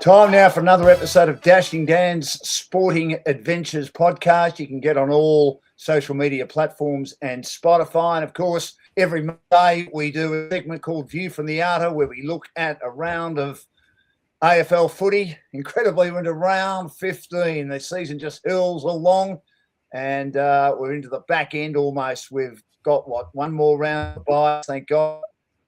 Time now for another episode of Dashing Dan's Sporting Adventures podcast. You can get on all social media platforms and Spotify. And of course, every Monday we do a segment called View from the Outer, where we look at a round of AFL footy. Incredibly, we're into round 15. The season just hurls along, and we're into the back end almost. We've got, one more round to buy, thank God.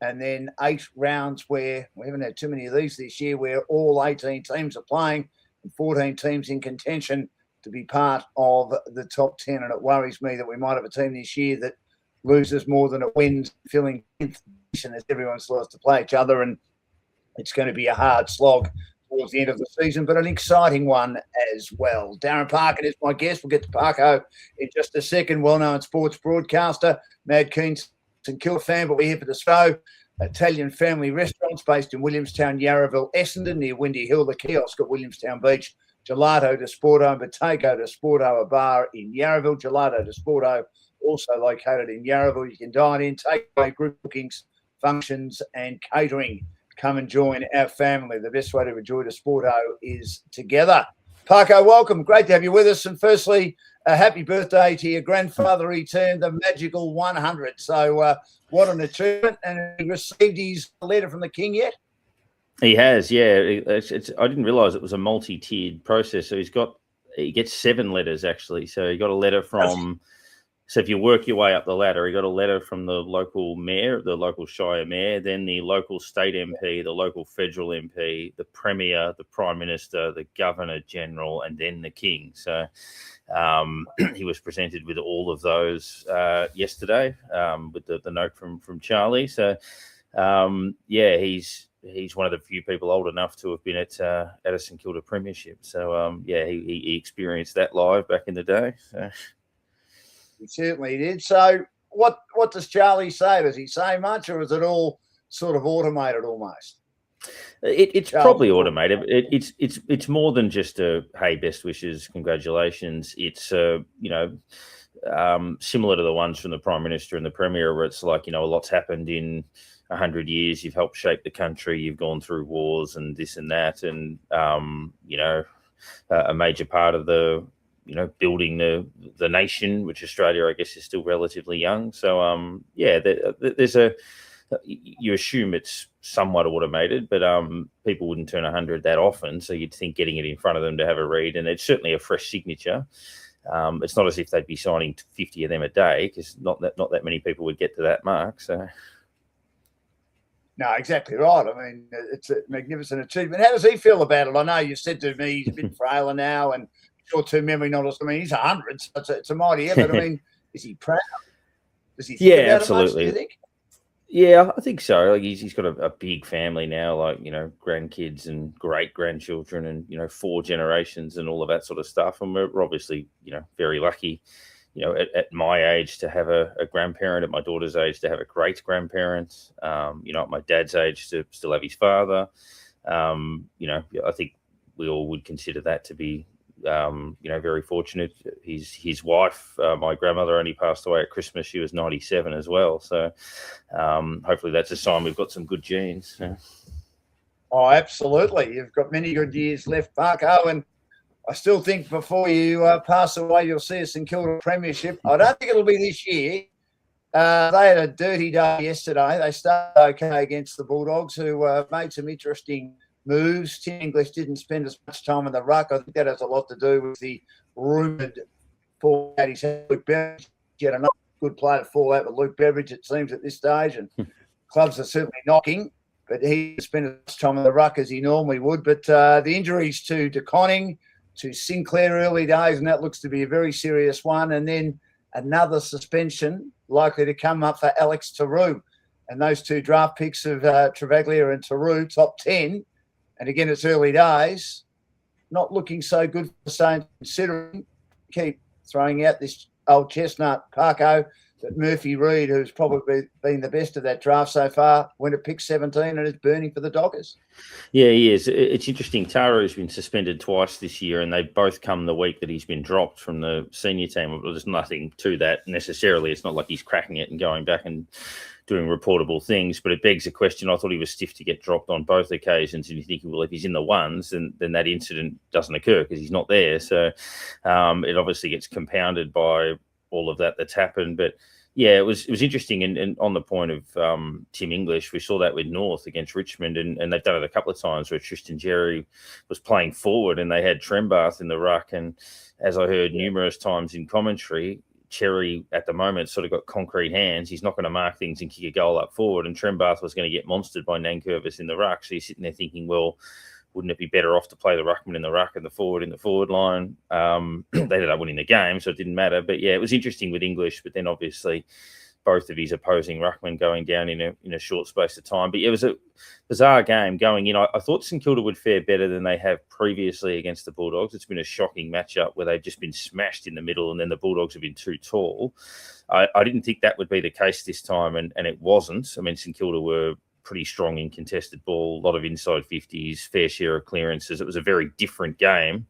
And then 8 rounds where we haven't had too many of these this year, where all 18 teams are playing and 14 teams in contention to be part of the top 10. And it worries me that we might have a team this year that loses more than it wins, filling 10th position as everyone starts to play each other. And it's going to be a hard slog towards the end of the season, but an exciting one as well. Darren Parkin is my guest. We'll get to Parko in just a second. Well-known sports broadcaster, Mad Keen St Kilda fan, but we're here for the show. Italian family restaurants based in Williamstown, Yarraville, Essendon, near Windy Hill, the kiosk at Williamstown Beach, Gelato de Sporto and Bottego de Sporto, a bar in Yarraville. Gelato de Sporto, also located in Yarraville. You can dine in, take away group bookings, functions and catering. Come and join our family. The best way to enjoy the Sporto is together. Parko, welcome. Great to have you with us. And firstly, a happy birthday to your grandfather. He turned the magical 100. So what an achievement. And he received his letter from the King yet? He has, yeah. I didn't realise it was a multi-tiered process. So he gets 7 letters, actually. So he got a letter from... So if you work your way up the ladder, he got a letter from the local mayor, the local Shire mayor, then the local state MP, the local federal MP, the Premier, the Prime Minister, the Governor General, and then the King. So he was presented with all of those yesterday with the note from Charlie. So, he's one of the few people old enough to have been at a St Kilda premiership. So, he experienced that live back in the day. So. He certainly did. So what does Charlie say? Does he say much, or is it all sort of automated almost? It's probably automated. It's more than just a, hey, best wishes, congratulations. It's similar to the ones from the Prime Minister and the Premier, where it's like, a lot's happened in 100 years. You've helped shape the country. You've gone through wars and this and that, and a major part of the building the nation, which Australia, I guess, is still relatively young. So, there's you assume it's somewhat automated, but people wouldn't turn 100 that often. So you'd think getting it in front of them to have a read, and it's certainly a fresh signature. It's not as if they'd be signing 50 of them a day, because not that many people would get to that mark. So. No, exactly right. I mean, it's a magnificent achievement. How does he feel about it? I know you said to me he's a bit frailer now, and short-term memory not as. I mean, he's 100, so it's a mighty effort. I mean, is he proud? Does he think about absolutely. It much, do you think? Yeah, I think so. Like he's got a big family now, like grandkids and great grandchildren, and 4 generations and all of that sort of stuff. And we're obviously very lucky, at my age to have a grandparent, at my daughter's age to have a great grandparent. At my dad's age to still have his father. I think we all would consider that to be. Very fortunate. His wife, my grandmother, only passed away at Christmas. She was 97 as well. So hopefully that's a sign we've got some good genes. So. Oh, absolutely. You've got many good years left, Parko, and I still think before you pass away, you'll see a St Kilda premiership. I don't think it'll be this year. They had a dirty day yesterday. They started okay against the Bulldogs, who made some interesting moves. Tim English didn't spend as much time in the ruck. I think that has a lot to do with the rumoured fall out. He's had Luke Beveridge. He had another good player to fall out with Luke Beveridge, it seems, at this stage. And clubs are certainly knocking, but he didn't spend as much time in the ruck as he normally would. But the injuries to De Conning, to Sinclair early days, and that looks to be a very serious one. And then another suspension likely to come up for Alex Tarou. And those 2 draft picks of Travaglia and Tarou, top 10. And again, it's early days, not looking so good for Saints, considering keep throwing out this old chestnut, Parko, that Murphy Reid, who's probably been the best of that draft so far, went at pick 17 and is burning for the Dockers. Yeah, he is. It's interesting. Tara has been suspended twice this year, and they both come the week that he's been dropped from the senior team. There's nothing to that necessarily. It's not like he's cracking it and going back and doing reportable things, but it begs a question. I thought he was stiff to get dropped on both occasions, and you're thinking, well, if he's in the ones, then that incident doesn't occur because he's not there. So it obviously gets compounded by all of that that's happened. But yeah, it was interesting. And on the point of Tim English, we saw that with North against Richmond, and they've done it a couple of times where Tristan Jerry was playing forward and they had Trembath in the ruck. And as I heard numerous times in commentary, Cherry at the moment sort of got concrete hands. He's not going to mark things and kick a goal up forward. And Trembath was going to get monstered by Nankervis in the ruck. So you're sitting there thinking, well, wouldn't it be better off to play the ruckman in the ruck and the forward in the forward line? They ended up winning the game, so it didn't matter. But yeah, it was interesting with English, but then obviously both of his opposing ruckmen going down in a short space of time. But yeah, it was a bizarre game going in. I thought St Kilda would fare better than they have previously against the Bulldogs. It's been a shocking matchup where they've just been smashed in the middle and then the Bulldogs have been too tall. I didn't think that would be the case this time, and it wasn't. I mean, St Kilda were pretty strong in contested ball, a lot of inside 50s, fair share of clearances. It was a very different game,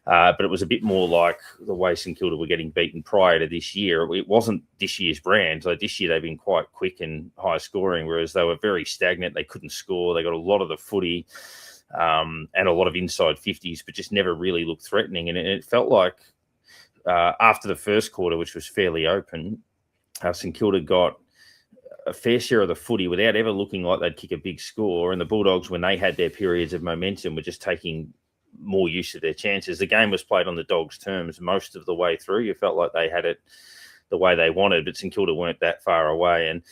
but it was a bit more like the way St Kilda were getting beaten prior to this year. It wasn't this year's brand. Like this year, they've been quite quick and high scoring, whereas they were very stagnant. They couldn't score. They got a lot of the footy and a lot of inside 50s, but just never really looked threatening. And it felt like after the first quarter, which was fairly open, St Kilda got a fair share of the footy without ever looking like they'd kick a big score. And the Bulldogs, when they had their periods of momentum, were just taking more use of their chances. The game was played on the Dogs' terms most of the way through. You felt like they had it the way they wanted, but St Kilda weren't that far away. And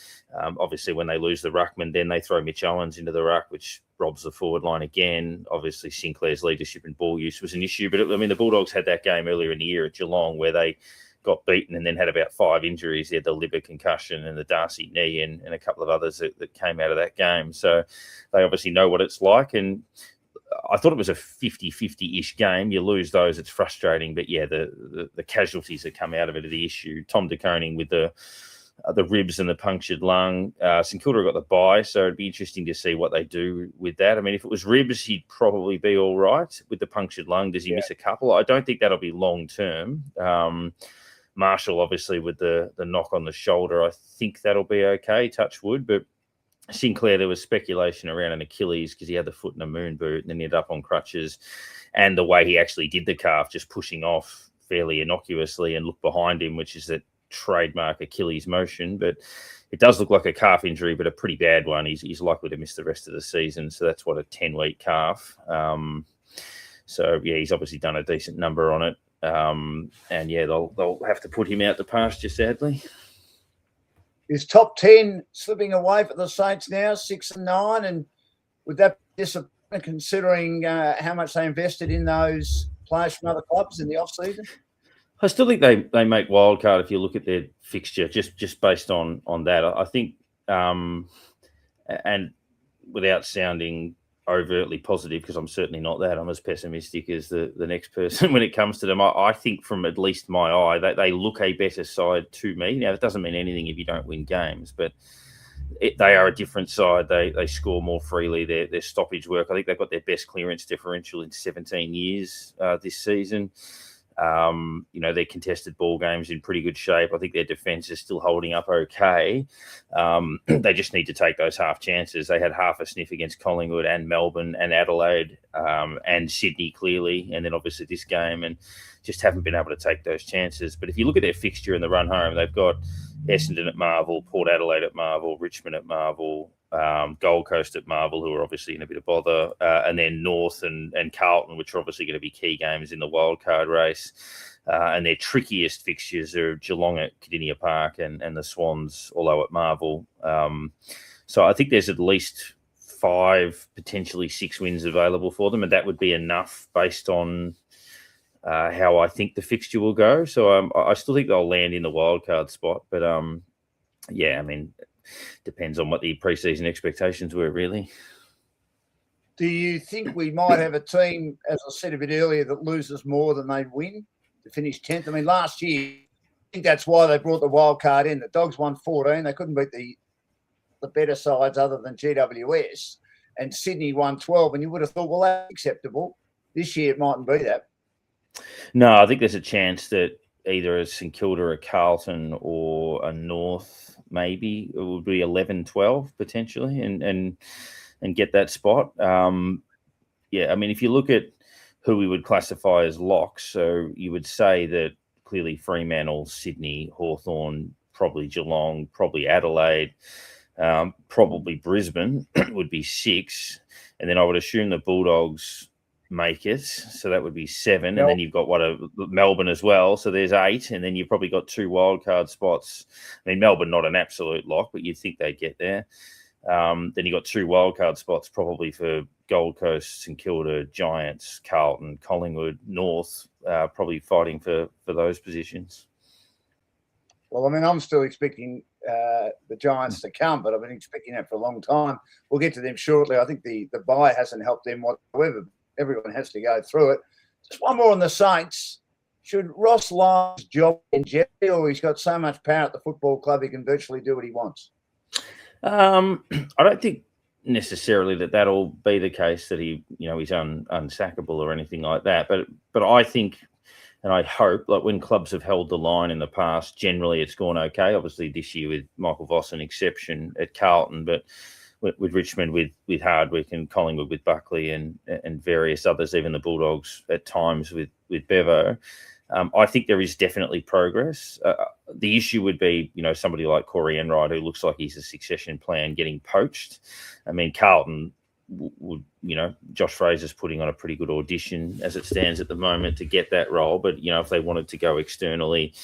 obviously when they lose the ruckman, then they throw Mitch Owens into the ruck, which robs the forward line again. Obviously Sinclair's leadership and ball use was an issue. But the Bulldogs had that game earlier in the year at Geelong where they got beaten and then had about 5 injuries. They had the liver concussion and the Darcy knee and a couple of others that came out of that game. So they obviously know what it's like. And I thought it was a 50-50-ish game. You lose those, it's frustrating. But yeah, the casualties that come out of it are the issue. Tom de Koning with the ribs and the punctured lung. St Kilda got the bye, so it'd be interesting to see what they do with that. I mean, if it was ribs, he'd probably be all right. With the punctured lung, does he miss a couple? I don't think that'll be long-term. Marshall, obviously, with the knock on the shoulder, I think that'll be okay, touch wood. But Sinclair, there was speculation around an Achilles because he had the foot in a moon boot and then he ended up on crutches. And the way he actually did the calf, just pushing off fairly innocuously and look behind him, which is that trademark Achilles motion. But it does look like a calf injury, but a pretty bad one. He's likely to miss the rest of the season. So that's what, a 10-week calf. So, yeah, he's obviously done a decent number on it. And yeah, they'll have to put him out to pasture, sadly. Is top 10 slipping away for the Saints now, 6 and 9? And would that be disappointing considering how much they invested in those players from other clubs in the off-season? I still think they make wildcard if you look at their fixture, just based on that. I think, and without sounding overtly positive, because I'm certainly not that. I'm as pessimistic as the next person when it comes to them. I think from at least my eye, they look a better side to me. Now, that doesn't mean anything if you don't win games, but they are a different side. They score more freely. Their stoppage work, I think they've got their best clearance differential in 17 years this season. Their contested ball games in pretty good shape. I think their defence is still holding up okay. They just need to take those half chances. They had half a sniff against Collingwood and Melbourne and Adelaide and Sydney clearly, and then obviously this game, and just haven't been able to take those chances. But if you look at their fixture in the run home, they've got Essendon at Marvel, Port Adelaide at Marvel, Richmond at Marvel, Gold Coast at Marvel, who are obviously in a bit of bother, and then North and Carlton, which are obviously going to be key games in the wildcard race. And their trickiest fixtures are Geelong at Cardinia Park and the Swans, although at Marvel. So I think there's at least 5, potentially 6 wins available for them, and that would be enough based on how I think the fixture will go. So I still think they'll land in the wildcard spot, but yeah, I mean, depends on what the preseason expectations were, really. Do you think we might have a team, as I said a bit earlier, that loses more than they win to finish 10th? I mean, last year think that's why they brought the wild card in. The Dogs won 14. They couldn't beat the better sides other than GWS. And Sydney won 12. And you would have thought, well, that's acceptable. This year it mightn't be that. No, I think there's a chance that either a St Kilda, a Carlton, or a North, maybe it would be 11-12 potentially, and get that spot. Yeah, I mean, if you look at who we would classify as locks, so you would say that clearly Fremantle, Sydney, Hawthorn, probably Geelong, probably Adelaide, probably Brisbane would be 6, and then I would assume the Bulldogs make it, so that would be 7, and then you've got Melbourne as well, so there's 8, and then you've probably got 2 wildcard spots. I mean, Melbourne not an absolute lock, but you'd think they'd get there. Then you got 2 wildcard spots probably for Gold Coast, St Kilda, Giants, Carlton, Collingwood, North, probably fighting for those positions. Well, I mean, I'm still expecting the Giants to come, but I've been expecting that for a long time. We'll get to them shortly. I think the bye hasn't helped them whatsoever. Everyone has to go through it. Just one more on the Saints. Should Ross Lyon's job in jeopardy, or he's got so much power at the football club he can virtually do what he wants? I don't think necessarily that'll be the case, that he's unsackable or anything like that. But I think, and I hope, like when clubs have held the line in the past, generally it's gone okay. Obviously this year with Michael Voss an exception at Carlton, but with Richmond, with Hardwick, and Collingwood with Buckley, and various others, even the Bulldogs at times with Bevo. I think there is definitely progress. The issue would be, somebody like Corey Enright, who looks like he's a succession plan, getting poached. I mean, Carlton would, Josh Fraser's putting on a pretty good audition as it stands at the moment to get that role. But, if they wanted to go externally,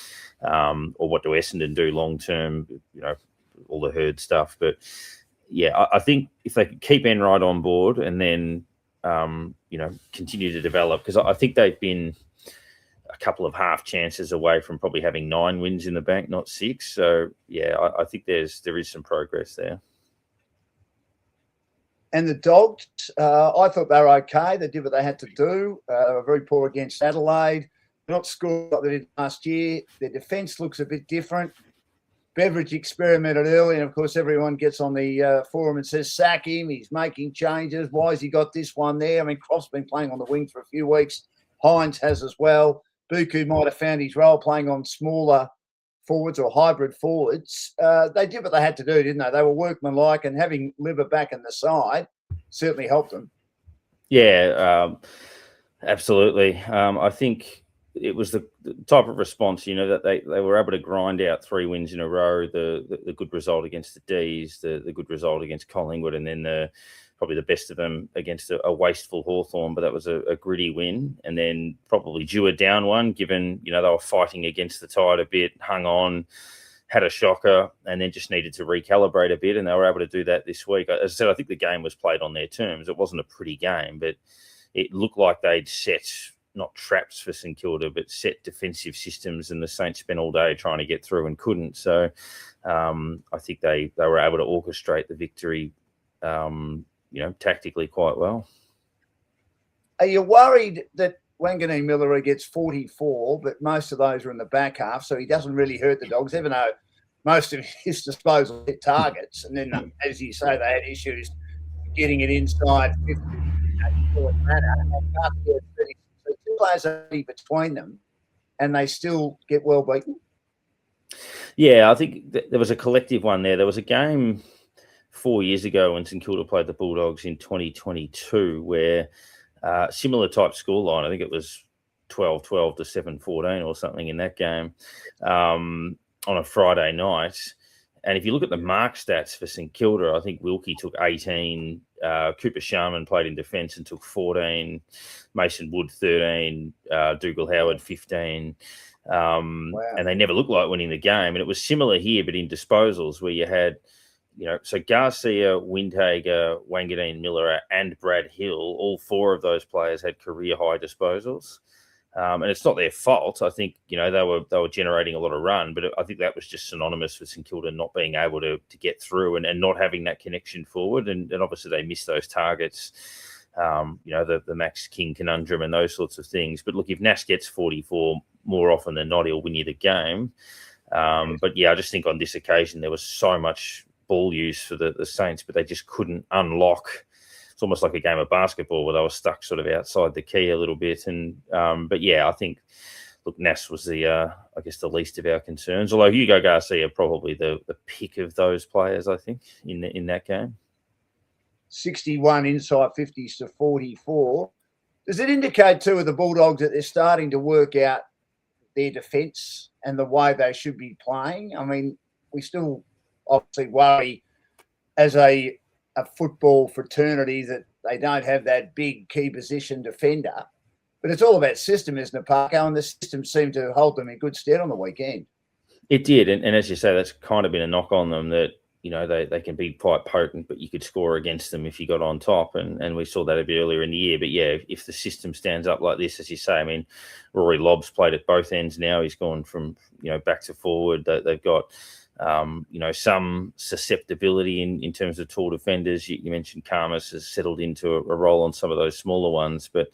or what do Essendon do long term, all the herd stuff. But yeah, I think if they could keep Enright on board and then, continue to develop, because I think they've been a couple of half chances away from probably having 9 wins in the bank, not 6. So yeah, I think there is some progress there. And the Dogs, I thought they were okay. They did what they had to do. They were very poor against Adelaide. Not scored like they did last year. Their defence looks a bit different. Beveridge experimented early, and of course everyone gets on the forum and says, sack him, he's making changes. Why has he got this one there? I mean, Croft's been playing on the wing for a few weeks. Hines has as well. Buku might have found his role playing on smaller forwards or hybrid forwards. They did what they had to do, didn't they? They were workmanlike, and having Liver back in the side certainly helped them. Yeah, absolutely. I think it was the type of response, that they were able to grind out 3 wins in a row, the good result against the D's, the good result against Collingwood, and then probably the best of them against a wasteful Hawthorn, but that was a gritty win. And then probably due a down one, given, they were fighting against the tide a bit, hung on, had a shocker, and then just needed to recalibrate a bit, and they were able to do that this week. As I said, I think the game was played on their terms. It wasn't a pretty game, but it looked like they'd set, not traps for St Kilda, but set defensive systems, and the Saints spent all day trying to get through and couldn't. So I think they were able to orchestrate the victory tactically quite well. Are you worried that Wanganeen Miller gets 44, but most of those are in the back half, so he doesn't really hurt the Dogs, even though most of his disposal hit targets? And then, as you say, they had issues getting it inside 50. Two players are between them, and they still get well beaten. Yeah, I think there was a collective one there. There was a game 4 years ago when St Kilda played the Bulldogs in 2022 where similar type scoreline, I think it was 12-12 to 7-14 or something in that game on a Friday night. And if you look at the mark stats for St Kilda, I think Wilkie took 18, Cooper Sharman played in defence and took 14, Mason Wood 13, Dougal Howard 15. Wow. And they never looked like winning the game. And it was similar here, but in disposals where you had, so Garcia, Windhager, Wanganeen Miller, and Brad Hill, all 4 of those players had career high disposals. And it's not their fault. I think, they were generating a lot of run, but I think that was just synonymous with St Kilda not being able to get through and not having that connection forward. And obviously they missed those targets the Max King conundrum and those sorts of things. But look, if Nash gets 44 more often than not, he'll win you the game. But yeah, I just think on this occasion there was so much ball use for the Saints, but they just couldn't unlock. It's almost like a game of basketball where they were stuck sort of outside the key a little bit. And but yeah, I think Nash was the least of our concerns. Although Hugo Garcia probably the pick of those players, I think, in that game. 61 inside 50s to 44. Does it indicate too with the Bulldogs that they're starting to work out their defence and the way they should be playing? I mean, we still obviously worry as a football fraternity that they don't have that big key position defender. But it's all about system, isn't it, Parko? And the system seemed to hold them in good stead on the weekend. It did. And as you say, that's kind of been a knock on them that, they can be quite potent, but you could score against them if you got on top. And we saw that a bit earlier in the year. But yeah, if the system stands up like this, as you say, I mean, Rory Lobb's played at both ends now. He's gone from, back to forward. They've got, some susceptibility in terms of tall defenders. You mentioned Karmas has settled into a role on some of those smaller ones. But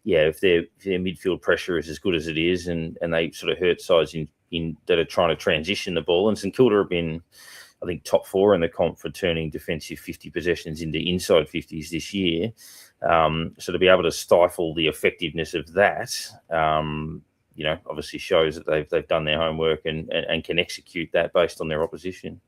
yeah, if their midfield pressure is as good as it is and they sort of hurt sides in that are trying to transition the ball, and St Kilda have been, I think, top 4 in the comp for turning defensive 50 possessions into inside 50s this year. So to be able to stifle the effectiveness of that, obviously shows that they've done their homework and can execute that based on their opposition.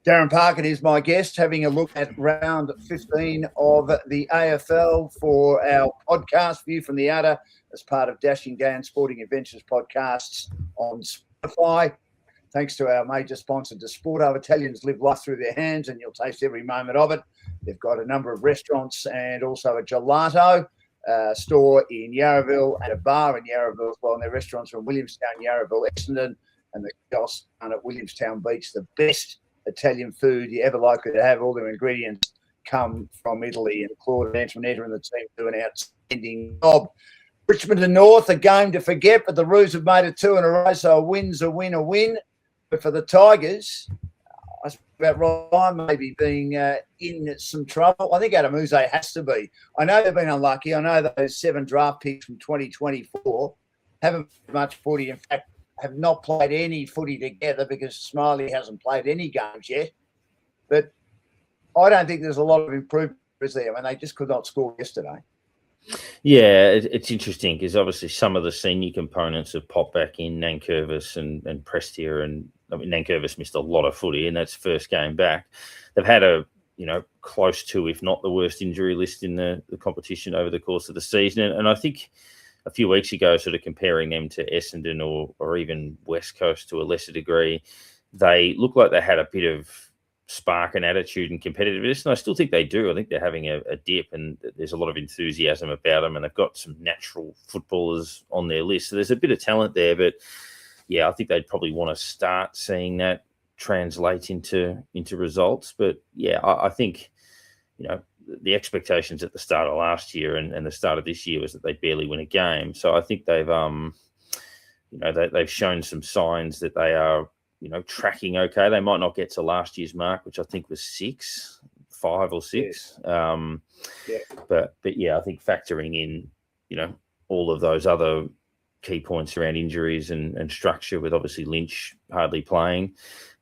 Darren Parkin is my guest, having a look at round 15 of the AFL for our podcast View from the Outer as part of Dashing Dan Sporting Adventures podcasts on Spotify. Thanks to our major sponsor, Desporto. Italians live life through their hands, and you'll taste every moment of it. They've got a number of restaurants and also a gelato store in Yarraville and a bar in Yarraville as well. And their restaurants are in Williamstown, Yarraville, Essendon, and the kiosk down at Williamstown Beach. The best Italian food you ever likely to have. All their ingredients come from Italy, and Claude and Antoinetta and the team do an outstanding job. Richmond and North, a game to forget, but the Roos have made it 2 in a row, so a win's a win, a win. But for the Tigers, I spoke about Ryan maybe being in some trouble. I think Adamuze has to be. I know they've been unlucky. I know those 7 draft picks from 2024 haven't played much footy. In fact, have not played any footy together because Smiley hasn't played any games yet. But I don't think there's a lot of improvement there. I mean, they just could not score yesterday. Yeah, it's interesting because obviously some of the senior components have popped back in, Nankervis and Prestia, and I mean Nankervis missed a lot of footy in that's first game back. They've had a close to, if not the worst injury list in the competition over the course of the season, and I think a few weeks ago, sort of comparing them to Essendon or even West Coast to a lesser degree, they look like they had a bit of spark and attitude and competitiveness, and I still think they do. I think they're having a dip, and there's a lot of enthusiasm about them, and they've got some natural footballers on their list. So there's a bit of talent there, but yeah, I think they'd probably want to start seeing that translate into results. But yeah, I think the expectations at the start of last year and the start of this year was that they barely win a game. So I think they've they've shown some signs that they are tracking okay. They might not get to last year's mark, which I think was 5 or 6. Yes. But yeah, I think factoring in, all of those other key points around injuries and structure, with obviously Lynch hardly playing.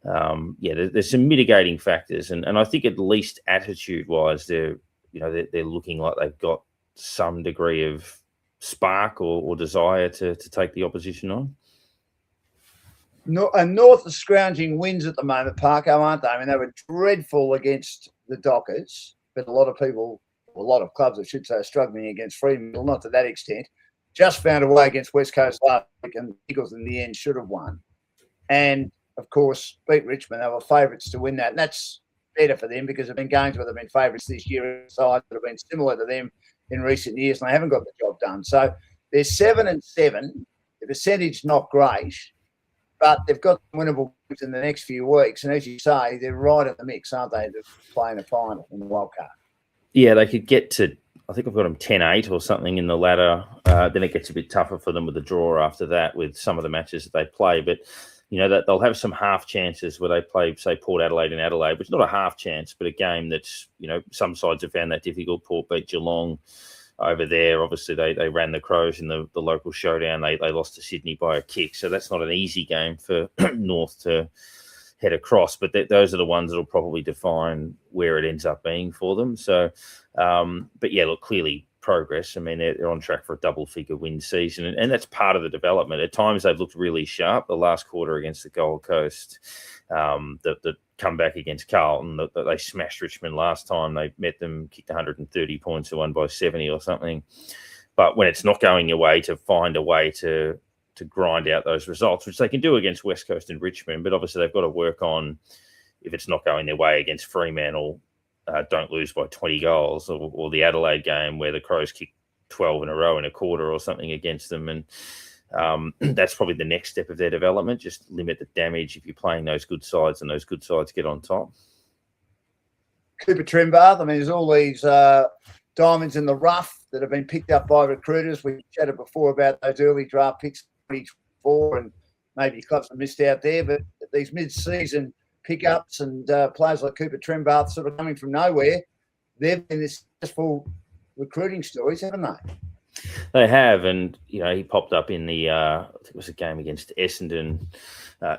There's some mitigating factors, and I think at least attitude-wise, they're looking like they've got some degree of spark or desire to take the opposition on. And North are scrounging wins at the moment, Parko, aren't they? I mean, they were dreadful against the Dockers, but a lot of clubs, I should say, are struggling against Fremantle, not to that extent. Just found a way against West Coast last week, and the Eagles in the end should have won. And, of course, beat Richmond. They were favourites to win that. And that's better for them because there have been games where they've been favourites this year, sides that have been similar to them in recent years, and they haven't got the job done. So they're 7-7. The percentage not great, but they've got winnable games in the next few weeks. And as you say, they're right in the mix, aren't they, to playing a final in the wildcard? Yeah, they could get to, I think I've got them 10-8 or something in the ladder. Then it gets a bit tougher for them with the draw after that with some of the matches that they play. But that they'll have some half chances where they play, say, Port Adelaide and Adelaide, which is not a half chance, but a game that's, some sides have found that difficult. Port beat Geelong over there. Obviously, they ran the Crows in the local showdown. They lost to Sydney by a kick. So that's not an easy game for North to head across. But those are the ones that will probably define where it ends up being for them. So, but yeah, look, clearly progress. I mean, they're on track for a double-figure win season, and that's part of the development. At times, they've looked really sharp. The last quarter against the Gold Coast, the comeback against Carlton, they smashed Richmond last time. They met them, kicked 130 points, and won by 70 or something. But when it's not going your way, to find a way to grind out those results, which they can do against West Coast and Richmond, but obviously they've got to work on, if it's not going their way against Fremantle, don't lose by 20 goals, or the Adelaide game where the Crows kicked 12 in a row in a quarter or something against them. And that's probably the next step of their development. Just limit the damage if you're playing those good sides, and those good sides get on top. Cooper Trimbath, I mean, there's all these diamonds in the rough that have been picked up by recruiters. We chatted before about those early draft picks, 24, and maybe clubs have missed out there, but these mid-season pickups and players like Cooper Trimbath sort of coming from nowhere, they've been this successful recruiting stories, haven't they? They have, and he popped up in the I think it was a game against Essendon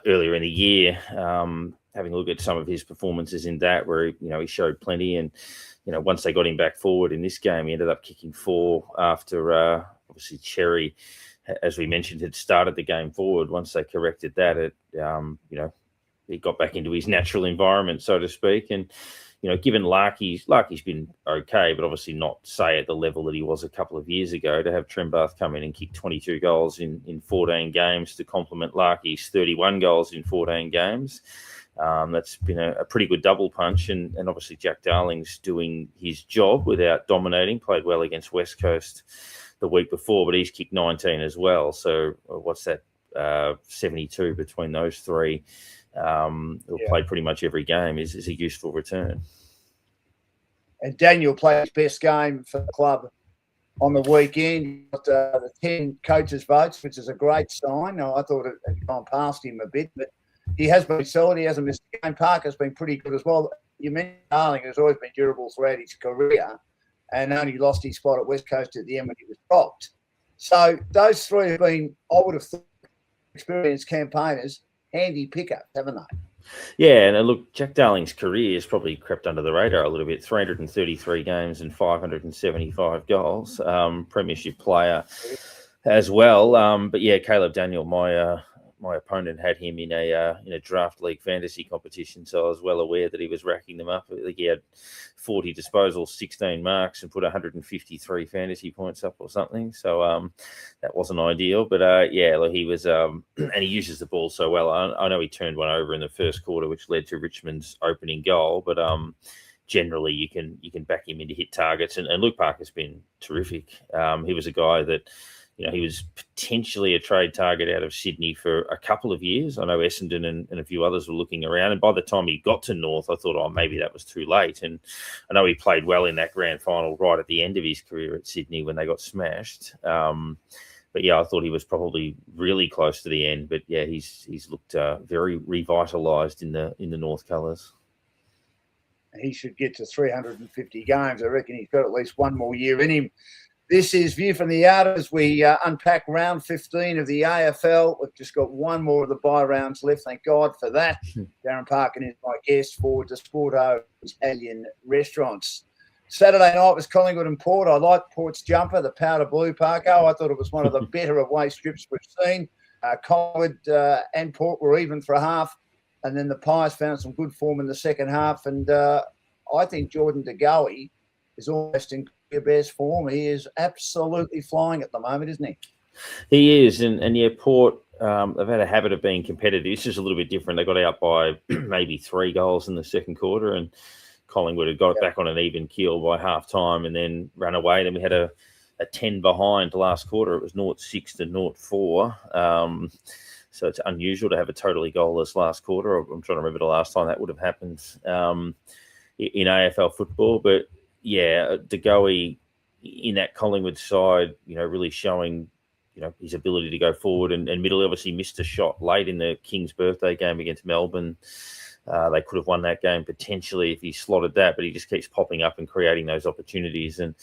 earlier in the year. Having a look at some of his performances in that, where he showed plenty, and once they got him back forward in this game, he ended up kicking 4 after obviously Cherry, as we mentioned, had started the game forward. Once they corrected that, he got back into his natural environment, so to speak. And, given Larky's been okay, but obviously not, say, at the level that he was a couple of years ago, to have Trimbath come in and kick 22 goals in 14 games to complement Larky's 31 goals in 14 games. That's been a pretty good double punch. And obviously Jack Darling's doing his job without dominating, played well against West Coast the week before, but he's kicked 19 as well. So what's that, 72 between those three? He'll play pretty much every game is a useful return. And Daniel played his best game for the club on the weekend. He got the 10 coaches' votes, which is a great sign. Now, I thought it had gone past him a bit, but he has been solid. He hasn't missed a game. Parker's been pretty good as well. You mentioned Darling has always been durable throughout his career and only lost his spot at West Coast at the end when he was dropped. So those three have been, I would have thought, experienced campaigners, handy pickups, haven't they? Yeah, and look, Jack Darling's career has probably crept under the radar a little bit. 333 games and 575 goals. Premiership player as well. But yeah, Caleb Daniel, my opponent had him in a draft league fantasy competition, so I was well aware that he was racking them up. I think he had 40 disposals, 16 marks, and put 153 fantasy points up or something. So that wasn't ideal, but look, he was, and he uses the ball so well. I know he turned one over in the first quarter, which led to Richmond's opening goal, but generally you can back him in to hit targets. And Luke Parker's been terrific. He was a guy that, he was potentially a trade target out of Sydney for a couple of years. I know Essendon and a few others were looking around. And by the time he got to North, I thought, maybe that was too late. And I know he played well in that grand final right at the end of his career at Sydney when they got smashed. But yeah, I thought he was probably really close to the end. But yeah, he's looked very revitalised in the North colours. He should get to 350 games. I reckon he's got at least one more year in him. This is View from the Yard as we unpack round 15 of the AFL. We've just got one more of the bye rounds left. Thank God for that. Darren Parkin is my guest for Desporto Italian Restaurants. Saturday night was Collingwood and Port. I liked Port's jumper, the powder blue Parko. I thought it was one of the better away strips we've seen. Collingwood and Port were even for a half, and then the Pies found some good form in the second half. And I think Jordan De Goey is almost in your best form. He is absolutely flying at the moment, isn't he? He is, and yeah, Port, they've had a habit of being competitive. It's just a little bit different. They got out by maybe 3 goals in the second quarter, and Collingwood had got it back on an even keel by half time and then ran away. Then we had a 10 behind last quarter. It was 0-6 to 0-4. So it's unusual to have a totally goalless last quarter. I'm trying to remember the last time that would have happened in AFL football. But yeah, De Goey in that Collingwood side, really showing, his ability to go forward. And Middle obviously missed a shot late in the King's birthday game against Melbourne. They could have won that game potentially if he slotted that, but he just keeps popping up and creating those opportunities. And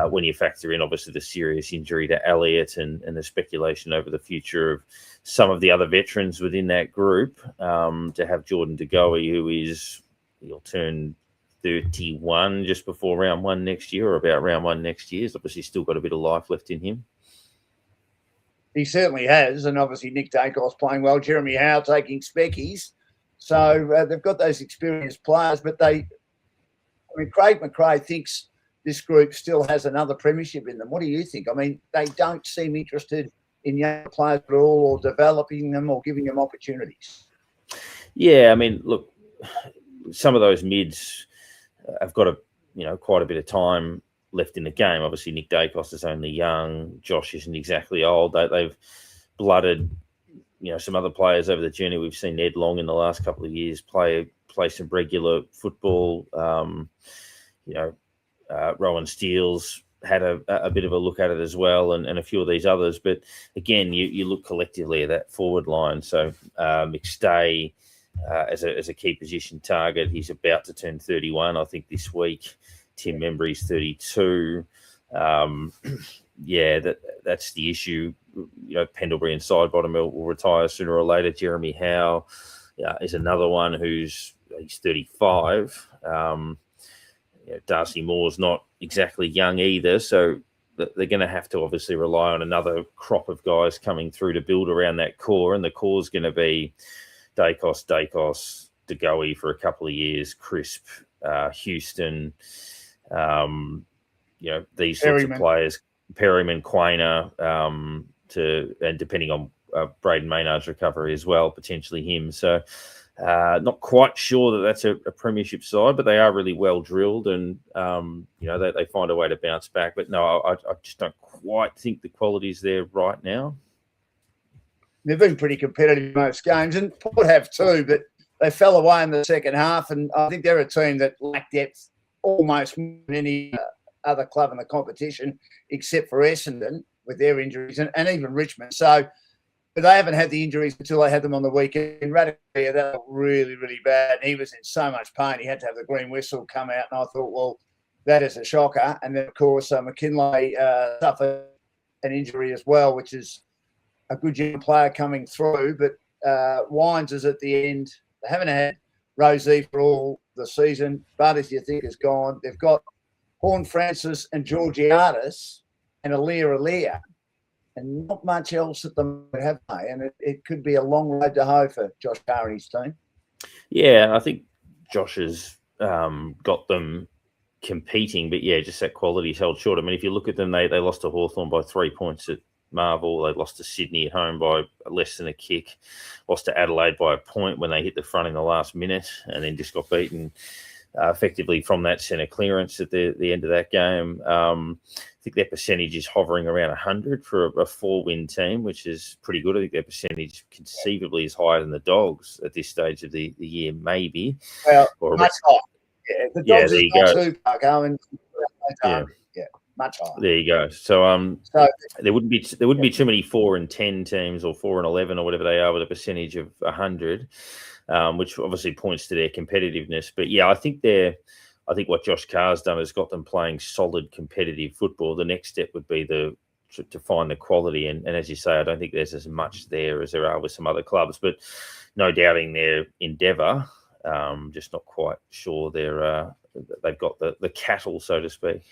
when you factor in, obviously, the serious injury to Elliott and the speculation over the future of some of the other veterans within that group, to have Jordan De Goey, he'll turn 31 just before round one next year, or about round one next year. He's obviously still got a bit of life left in him. He certainly has, and obviously Nick Dacos playing well, Jeremy Howe taking speckies. So they've got those experienced players, but Craig McRae thinks this group still has another premiership in them. What do you think? I mean, they don't seem interested in young players at all, or developing them or giving them opportunities. Yeah, I mean, look, some of those mids have got quite a bit of time left in the game. Obviously, Nick Dacos is only young. Josh isn't exactly old. They've blooded, some other players over the journey. We've seen Ed Long in the last couple of years play some regular football. Rowan Steele's had a bit of a look at it as well, and a few of these others. But again, you look collectively at that forward line. So McStay as a key position target, he's about to turn 31, I think, this week. Tim Membry's 32. That's the issue. Pendlebury and Sidebottom will retire sooner or later. Jeremy Howe is another one he's 35. Darcy Moore's not exactly young either, so they're going to have to obviously rely on another crop of guys coming through to build around that core, and the core's going to be Dacos, De Goey for a couple of years, Crisp, Houston, these sorts of players, Perryman, Quainer, and depending on Braden Maynard's recovery as well, potentially him. So not quite sure that that's a premiership side, but they are really well drilled, and they find a way to bounce back. But no, I just don't quite think the quality's there right now. They've been pretty competitive in most games, and Port have too, but they fell away in the second half, and I think they're a team that lack depth almost more than any other club in the competition, except for Essendon with their injuries, and even Richmond. So, but they haven't had the injuries until they had them on the weekend. Radically, that was really, really bad. He was in so much pain. He had to have the green whistle come out, and I thought, well, that is a shocker. And then, of course, McKinlay suffered an injury as well, which is a good young player coming through. But Wines is at the end. They haven't had Rosie for all the season. Butters, you think, is gone. They've got Horn Francis and Georgiadis and Alia, and not much else at the moment, have they? And it could be a long road to hoe for Josh Carr and his team. Yeah, I think Josh has got them competing, but just that quality's held short. I mean, if you look at them, they lost to Hawthorn by 3 points at Marvel. They lost to Sydney at home by less than a kick. Lost to Adelaide by a point when they hit the front in the last minute, and then just got beaten effectively from that centre clearance at the end of that game. I think their percentage is hovering around 100 for a 4-win team, which is pretty good. I think their percentage conceivably is higher than the Dogs at this stage of the year, maybe. Well, much higher. Yeah, the Dogs there you are go. Too far going. Yeah, much higher. There you go. So there wouldn't be too many 4 and 10 teams, or 4 and 11, or whatever they are, with a percentage of 100, which obviously points to their competitiveness. But I think what Josh Carr's done has got them playing solid competitive football. The next step would be to find the quality, and as you say, I don't think there's as much there as there are with some other clubs. But no doubting their endeavour. Just not quite sure they've got the cattle, so to speak.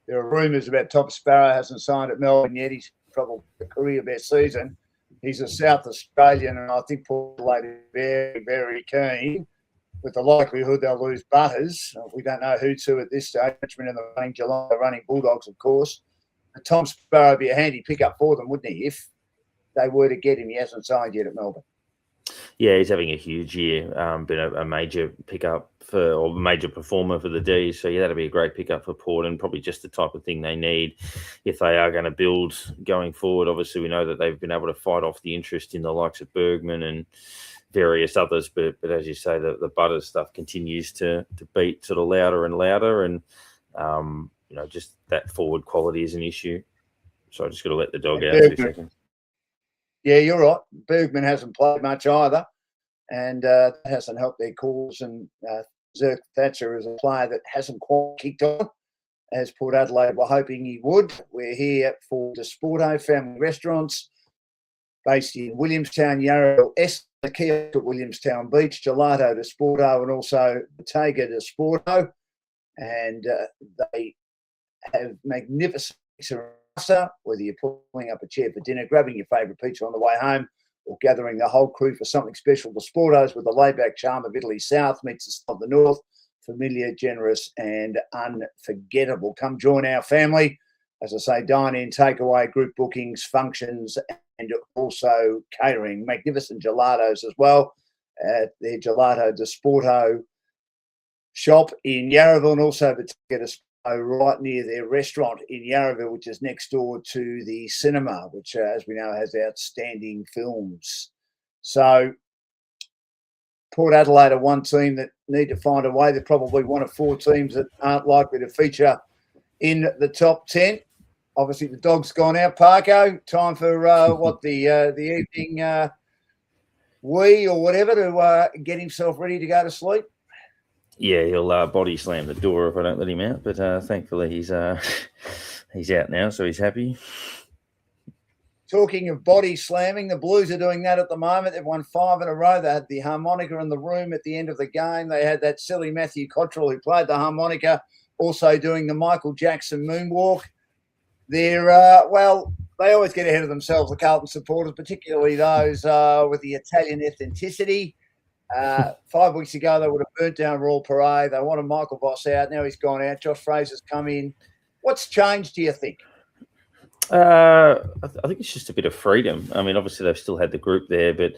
There are rumours about Tom Sparrow hasn't signed at Melbourne yet. He's probably the career best season. He's a South Australian, and I think Port Adelaide is very, very keen, with the likelihood they'll lose Butters. We don't know who to at this stage. Richmond in the running, Geelong the running, Bulldogs, of course. But Tom Sparrow would be a handy pickup for them, wouldn't he, if they were to get him? He hasn't signed yet at Melbourne. Yeah, he's having a huge year. Been a major pickup or major performer for the D's. So, that'll be a great pickup for Port, and probably just the type of thing they need if they are going to build going forward. Obviously, we know that they've been able to fight off the interest in the likes of Bergman and various others. But as you say, the Butters stuff continues to beat sort of louder and louder. And, just that forward quality is an issue. So I just got to let the dog out Bergman, 2 seconds. Yeah, you're right. Bergman hasn't played much either, and that hasn't helped their cause. And Zerk Thatcher is a player that hasn't quite kicked on, as Port Adelaide were hoping he would. We're here for Desporto Family Restaurants, based in Williamstown, Yarraville, the kiosk at Williamstown Beach, Gelato Desporto, and also Bottega Desporto. And they have magnificent pizza, whether you're pulling up a chair for dinner, grabbing your favourite pizza on the way home, or gathering the whole crew for something special. Desporto's with the laid-back charm of Italy South meets the style of the North. Familiar, generous, and unforgettable. Come join our family. As I say, dine-in, takeaway, group bookings, functions, and also catering. Magnificent gelatos as well at their Gelato Desporto shop in Yarraville, and also Bottega Desporto right near their restaurant in Yarraville, which is next door to the cinema, which, as we know, has outstanding films. So Port Adelaide are one team that need to find a way. They're probably one of 4 teams that aren't likely to feature in the top 10. Obviously, the dog's gone out, Parko. Time for the evening wee or whatever to get himself ready to go to sleep. Yeah, he'll body slam the door if I don't let him out. But thankfully, he's out now, so he's happy. Talking of body slamming, the Blues are doing that at the moment. They've won 5 in a row. They had the harmonica in the room at the end of the game. They had that silly Matthew Cottrell who played the harmonica, also doing the Michael Jackson moonwalk. They're, they always get ahead of themselves, the Carlton supporters, particularly those with the Italian ethnicity. 5 weeks ago, they would have burnt down Royal Parade. They wanted Michael Voss out. Now he's gone out. Josh Fraser's come in. What's changed, do you think? I think it's just a bit of freedom. I mean, obviously they've still had the group there, but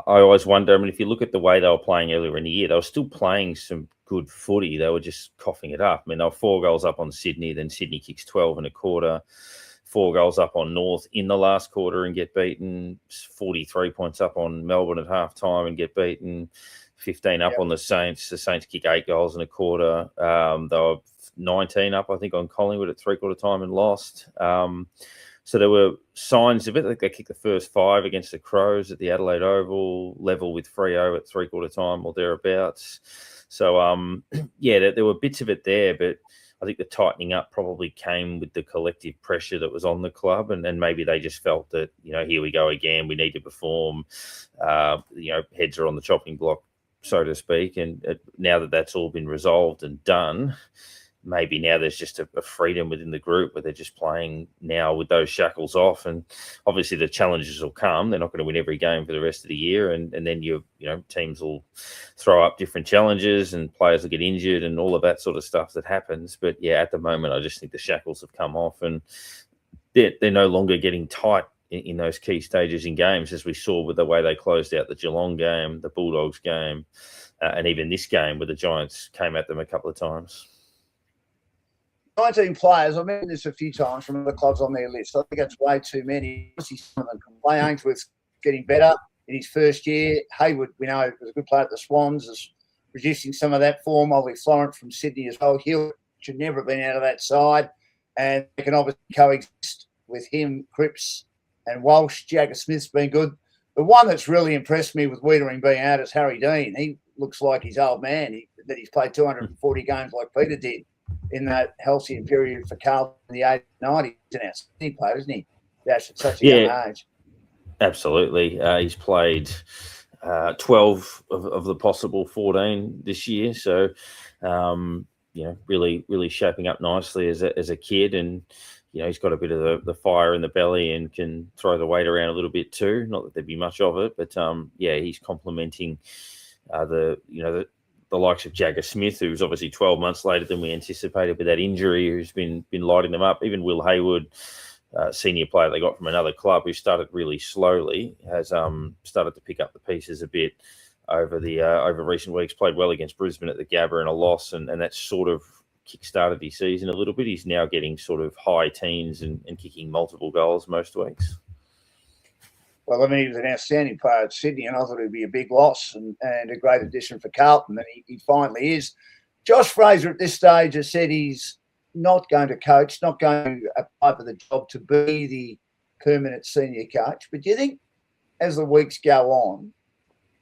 I always wonder. I mean, if you look at the way they were playing earlier in the year, they were still playing some good footy. They were just coughing it up. I mean, they were 4 goals up on Sydney, then Sydney kicks 12 and a quarter, 4 goals up on North in the last quarter and get beaten, 43 points up on Melbourne at half time and get beaten, 15 up on the Saints. The Saints kick 8 goals in a quarter. They were 19 up, I think, on Collingwood at 3/4 time and lost. So there were signs of it. I think they kicked the first 5 against the Crows at the Adelaide Oval, level with Freo at 3/4 time or thereabouts. So, there were bits of it there, but I think the tightening up probably came with the collective pressure that was on the club, and maybe they just felt that, here we go again, we need to perform, heads are on the chopping block, so to speak. And now that that's all been resolved and done, maybe now there's just a freedom within the group where they're just playing now with those shackles off. And obviously the challenges will come. They're not going to win every game for the rest of the year. And then teams will throw up different challenges and players will get injured and all of that sort of stuff that happens. But yeah, at the moment, I just think the shackles have come off and they're no longer getting tight in those key stages in games, as we saw with the way they closed out the Geelong game, the Bulldogs game, and even this game where the Giants came at them a couple of times. 19 players. I've mentioned this a few times from the clubs on their list. I think that's way too many. Obviously, some of them can play. Ainsworth's getting better in his first year. Haywood, we know, was a good player at the Swans, is reducing some of that form. Ollie Florent from Sydney as well. Hill should never have been out of that side. And they can obviously coexist with him, Cripps and Walsh. Jagger Smith's been good. The one that's really impressed me with Wiedering being out is Harry Dean. He looks like his old man, that he's played 240 games like Peter did in that halcyon period for Carlton in the 80s and 90s. He's an outstanding player, isn't he? Dash at such a young age. Absolutely. He's played 12 of the possible 14 this year. So, really, really shaping up nicely as a kid. And, he's got a bit of the fire in the belly and can throw the weight around a little bit too. Not that there'd be much of it, but, he's complementing the likes of Jagger Smith, who's obviously 12 months later than we anticipated with that injury, who's been lighting them up. Even Will Haywood, senior player they got from another club, who started really slowly, has started to pick up the pieces a bit over recent weeks. Played well against Brisbane at the Gabba in a loss, and that sort of kick-started his season a little bit. He's now getting sort of high teens and kicking multiple goals most weeks. Well, I mean, he was an outstanding player at Sydney, and I thought he'd be a big loss and a great addition for Carlton, and he finally is. Josh Fraser at this stage has said he's not going to coach, not going to apply for the job to be the permanent senior coach. But do you think as the weeks go on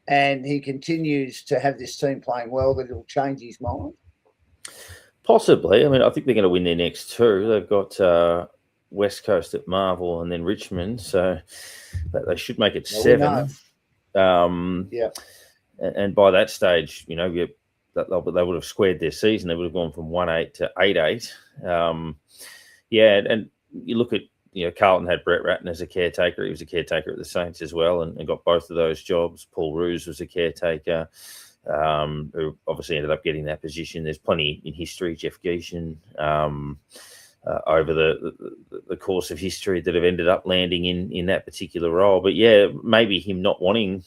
and he continues to have this team playing well, that it'll change his mind? Possibly. I mean, I think they're going to win their next two. They've got West Coast at Marvel and then Richmond, so they should make it 7. Yeah. And by that stage, you know, they would have squared their season. They would have gone from 1-8 to 8-8. And you look at, you know, Carlton had Brett Ratton as a caretaker. He was a caretaker at the Saints as well, and got both of those jobs. Paul Roos was a caretaker, who obviously ended up getting that position. There's plenty in history, Jeff Geeshan, over the course of history that have ended up landing in that particular role. But yeah, maybe him not wanting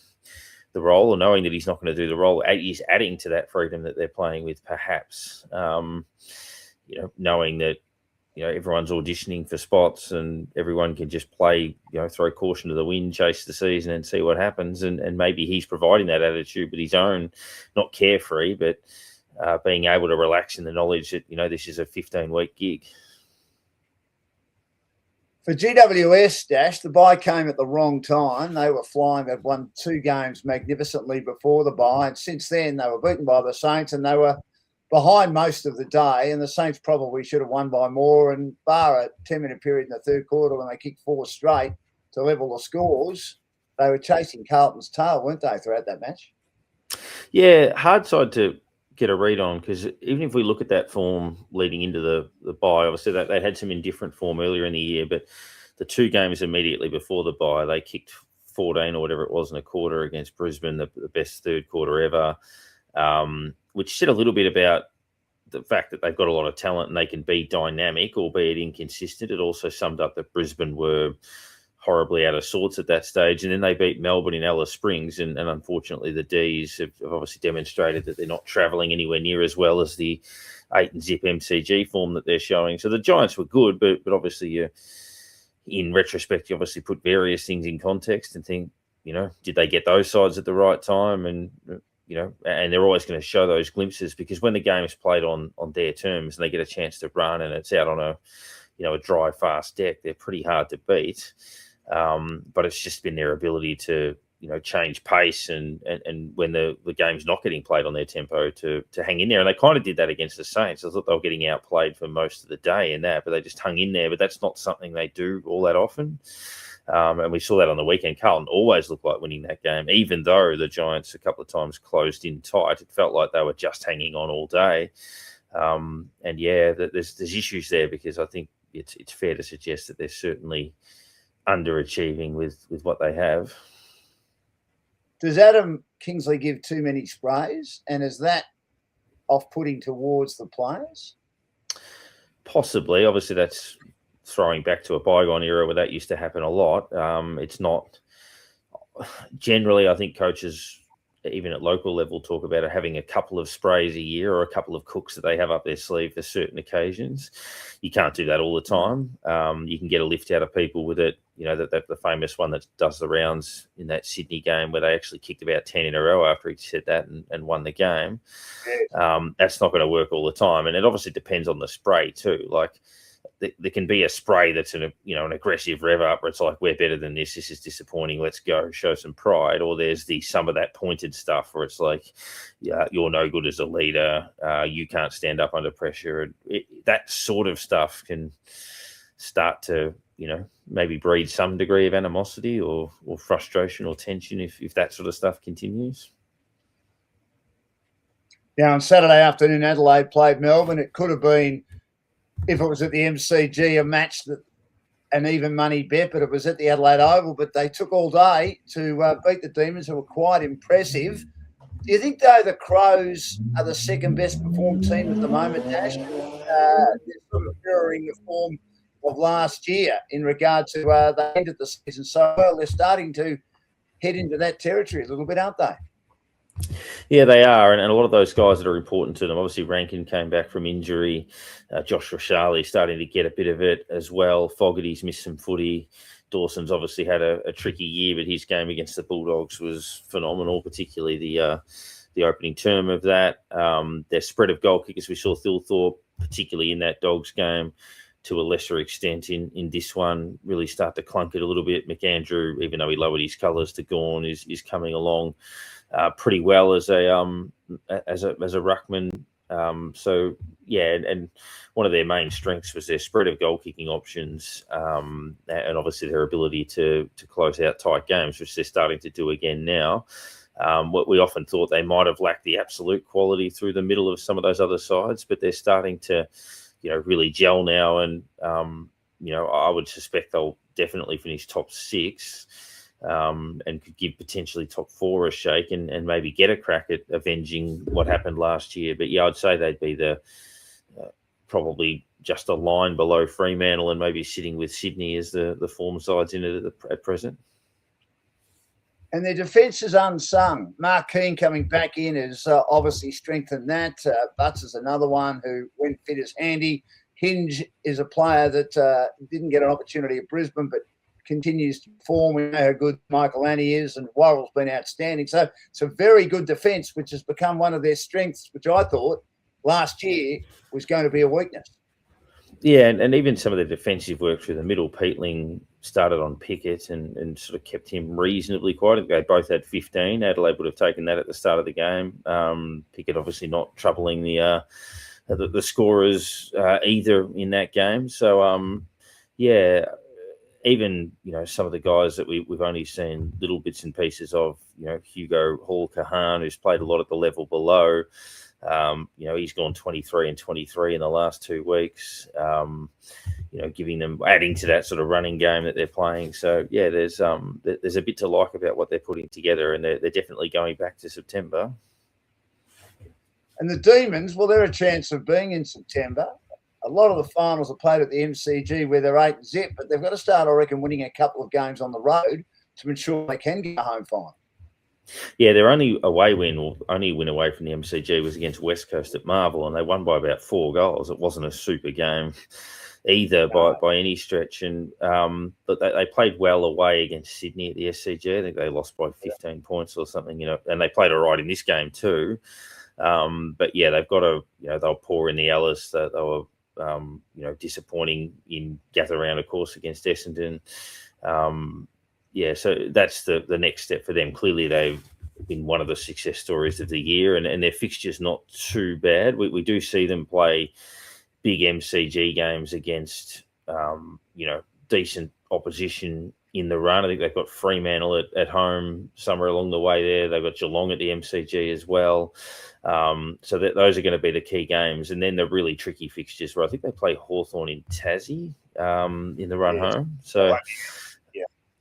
the role or knowing that he's not going to do the role is adding to that freedom that they're playing with, perhaps. You know, knowing that, you know, everyone's auditioning for spots and everyone can just play, you know, throw caution to the wind, chase the season and see what happens. And maybe he's providing that attitude with his own, not carefree, but being able to relax in the knowledge that, you know, this is a 15-week gig. For GWS, Dash, the bye came at the wrong time. They were flying. They'd won 2 games magnificently before the bye. And since then, they were beaten by the Saints and they were behind most of the day. And the Saints probably should have won by more. And bar a 10-minute period in the third quarter when they kicked 4 straight to level the scores, they were chasing Carlton's tail, weren't they, throughout that match? Yeah, hard side to get a read on, because even if we look at that form leading into the bye, obviously they had some indifferent form earlier in the year, but the 2 games immediately before the bye, they kicked 14 or whatever it was in a quarter against Brisbane, the best third quarter ever, which said a little bit about the fact that they've got a lot of talent and they can be dynamic, albeit inconsistent. It also summed up that Brisbane were horribly out of sorts at that stage, and then they beat Melbourne in Alice Springs, and unfortunately the D's have obviously demonstrated that they're not travelling anywhere near as well as the 8-zip MCG form that they're showing. So the Giants were good, but obviously in retrospect you obviously put various things in context and think, you know, did they get those sides at the right time? And you know, and they're always going to show those glimpses, because when the game is played on their terms and they get a chance to run and it's out on a dry, fast deck, they're pretty hard to beat. But it's just been their ability to, you know, change pace and when the game's not getting played on their tempo to hang in there. And they kind of did that against the Saints. I thought they were getting outplayed for most of the day in that, but they just hung in there. But that's not something they do all that often. And we saw that on the weekend. Carlton always looked like winning that game, even though the Giants a couple of times closed in tight. It felt like they were just hanging on all day. And yeah, there's issues there, because I think it's fair to suggest that they're certainly underachieving with what they have. Does Adam Kingsley give too many sprays, and is that off-putting towards the players? Possibly. Obviously, that's throwing back to a bygone era where that used to happen a lot. It's not generally. I think coaches, even at local level, talk about having a couple of sprays a year or a couple of cooks that they have up their sleeve for certain occasions. You can't do that all the time. You can get a lift out of people with it. You know, that the famous one that does the rounds in that Sydney game where they actually kicked about 10 in a row after he said that and won the game. That's not going to work all the time. And it obviously depends on the spray too. Like, there can be a spray that's an aggressive rev up where it's like, we're better than this. This is disappointing. Let's go, show some pride. Or there's some of that pointed stuff where it's like, yeah, you're no good as a leader. You can't stand up under pressure. That sort of stuff can start to, you know, maybe breed some degree of animosity or frustration or tension if that sort of stuff continues. Now, on Saturday afternoon, Adelaide played Melbourne. It could have been, if it was at the MCG, a match that an even money bet, but it was at the Adelaide Oval. But they took all day to beat the Demons, who were quite impressive. Do you think, though, the Crows are the second best performed team at the moment, Nash? They're sort of mirroring the form of last year in regard to they ended the season so well. They're starting to head into that territory a little bit, aren't they? Yeah, they are, and a lot of those guys that are important to them. Obviously, Rankin came back from injury. Josh Rochali starting to get a bit of it as well. Fogarty's missed some footy. Dawson's obviously had a tricky year, but his game against the Bulldogs was phenomenal, particularly the opening term of that. Their spread of goal kickers, we saw Thilthorpe particularly in that Dogs game, to a lesser extent in this one, really start to clunk it a little bit. McAndrew, even though he lowered his colours to Gawn, is coming along pretty well as a ruckman. So yeah, and one of their main strengths was their spread of goal kicking options, and obviously their ability to close out tight games, which they're starting to do again now. What we often thought they might have lacked the absolute quality through the middle of some of those other sides, but they're starting to, really gel now. And, I would suspect they'll definitely finish top 6 and could give potentially top 4 a shake and maybe get a crack at avenging what happened last year. But yeah, I'd say they'd be the probably just a line below Fremantle and maybe sitting with Sydney as the form sides in it at present. And their defence is unsung. Mark Keane coming back in has obviously strengthened that. Butts is another one who, when fit, is handy. Hinge is a player that didn't get an opportunity at Brisbane, but continues to perform. We know how good Michael Annie is, and Worrell's been outstanding. So it's a very good defence, which has become one of their strengths, which I thought last year was going to be a weakness. Yeah, and even some of the defensive work through the middle. Peatling started on Pickett and sort of kept him reasonably quiet. They both had 15. Adelaide would have taken that at the start of the game. Pickett obviously not troubling the scorers either in that game. So, yeah, even, some of the guys that we've only seen little bits and pieces of, Hugo Hall-Kahan, who's played a lot at the level below. He's gone 23 and 23 in the last 2 weeks, giving them, adding to that sort of running game that they're playing. So, yeah, there's a bit to like about what they're putting together, and they're definitely going back to September. And the Demons, well, they're a chance of being in September. A lot of the finals are played at the MCG where they're 8-0, but they've got to start, I reckon, winning a couple of games on the road to ensure they can get a home final. Yeah, their only win away from the MCG was against West Coast at Marvel, and they won by about 4 goals. It wasn't a super game either by any stretch. And but they played well away against Sydney at the SCG. I think they lost by 15 points or something, and they played all right in this game too. But yeah, they've got to, they'll pour in the Ellis. They were, disappointing in gather round, of course, against Essendon. Yeah, so that's the next step for them. Clearly, they've been one of the success stories of the year, and their fixture's not too bad. We do see them play big MCG games against, decent opposition in the run. I think they've got Fremantle at home somewhere along the way there. They've got Geelong at the MCG as well. So those are going to be the key games. And then the really tricky fixtures where I think they play Hawthorn in Tassie in the run home. So...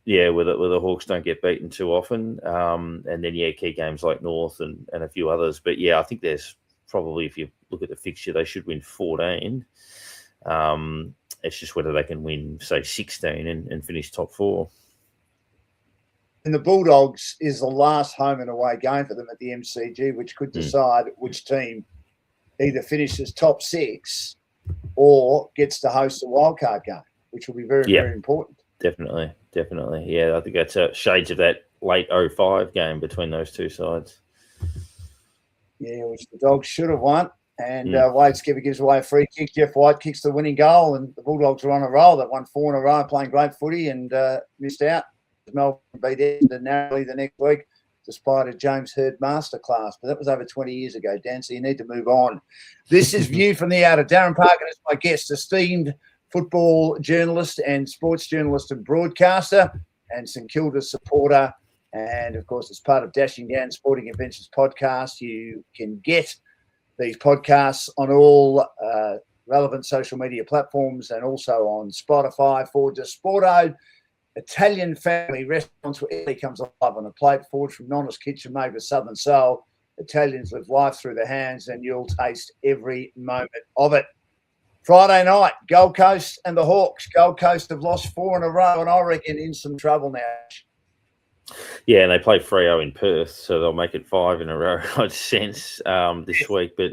Yeah, where the Hawks don't get beaten too often. And then, key games like North and a few others. But, I think there's probably, if you look at the fixture, they should win 14. It's just whether they can win, say, 16 and finish top 4. And the Bulldogs is the last home and away game for them at the MCG, which could decide which team either finishes top 6 or gets to host a wildcard game, which will be very, very important. Definitely. Yeah, I think that's shades of that late 05 game between those two sides. Yeah, which the Dogs should have won. And Wade Skipper gives away a free kick. Jeff White kicks the winning goal, and the Bulldogs are on a roll. They've won 4 in a row, playing great footy, and missed out. Melbourne beat Essendon narrowly the next week, despite a James Hird masterclass. But that was over 20 years ago, Dan, so you need to move on. This is View from the Outer. Darren Parkin is my guest, esteemed football journalist and sports journalist and broadcaster, and St Kilda supporter. And, of course, as part of Dashing Down Sporting Adventures podcast, you can get these podcasts on all relevant social media platforms and also on Spotify. Forward to Sporto. Italian family restaurants where Italy comes alive on a plate. Forward from Nonna's Kitchen made with Southern Soul. Italians live life through their hands, and you'll taste every moment of it. Friday night, Gold Coast and the Hawks. Gold Coast have lost 4 in a row, and I reckon in some trouble now. Yeah, and they play Freo in Perth, so they'll make it 5 in a row, I'd sense, this week. But,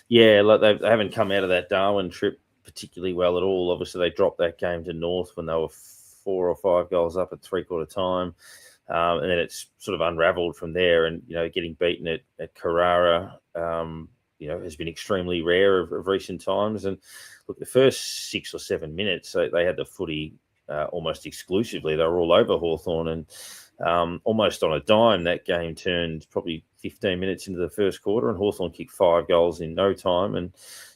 like they haven't come out of that Darwin trip particularly well at all. Obviously, they dropped that game to North when they were 4 or 5 goals up at three-quarter time. And then it's sort of unravelled from there, and, getting beaten at Carrara, has been extremely rare of recent times. And look, the first 6 or 7 minutes, they had the footy almost exclusively. They were all over Hawthorn, and almost on a dime, that game turned probably 15 minutes into the first quarter, and Hawthorn kicked 5 goals in no time. And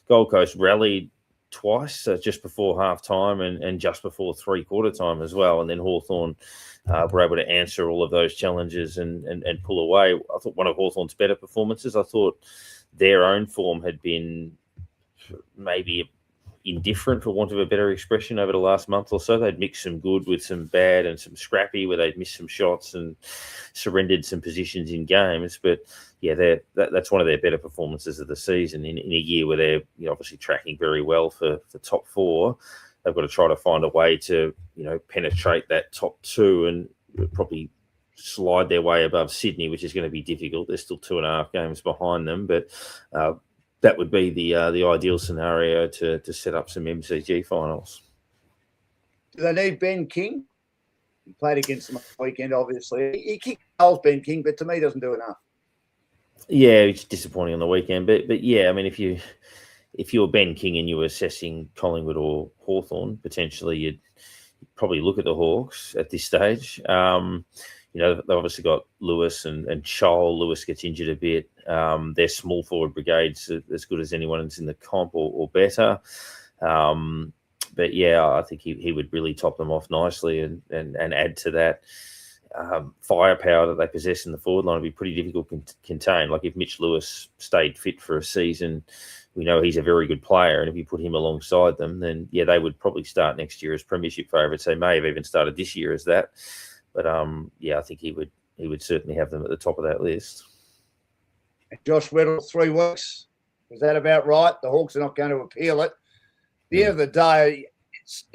Gold Coast rallied twice, just before half time and just before 3/4 time as well. And then Hawthorn were able to answer all of those challenges and pull away. I thought one of Hawthorn's better performances. I thought their own form had been maybe indifferent, for want of a better expression, over the last month or so. They'd mixed some good with some bad and some scrappy, where they'd missed some shots and surrendered some positions in games. But yeah, that's one of their better performances of the season in a year where they're obviously tracking very well for the top 4. They've got to try to find a way to penetrate that top 2 and probably slide their way above Sydney, which is going to be difficult. They're still 2.5 games behind them, but that would be the ideal scenario to set up some MCG finals. Do they need Ben King? He played against them on the weekend, obviously. He kicked goals, Ben King, but to me doesn't do enough. Yeah, it's disappointing on the weekend. But yeah, I mean, if you're Ben King and you were assessing Collingwood or Hawthorn, potentially you'd probably look at the Hawks at this stage. They've obviously got Lewis and Scholl. Lewis gets injured a bit. Their small forward brigade's as good as anyone that's in the comp or better. But yeah, I think he would really top them off nicely and add to that firepower that they possess in the forward line. Would be pretty difficult to contain. Like if Mitch Lewis stayed fit for a season, we know he's a very good player, and if you put him alongside them, then yeah, they would probably start next year as premiership favourites. They may have even started this year as that. But yeah, I think he would certainly have them at the top of that list. Josh Weddle, 3 weeks. Was that about right? The Hawks are not going to appeal it. At the end of the day,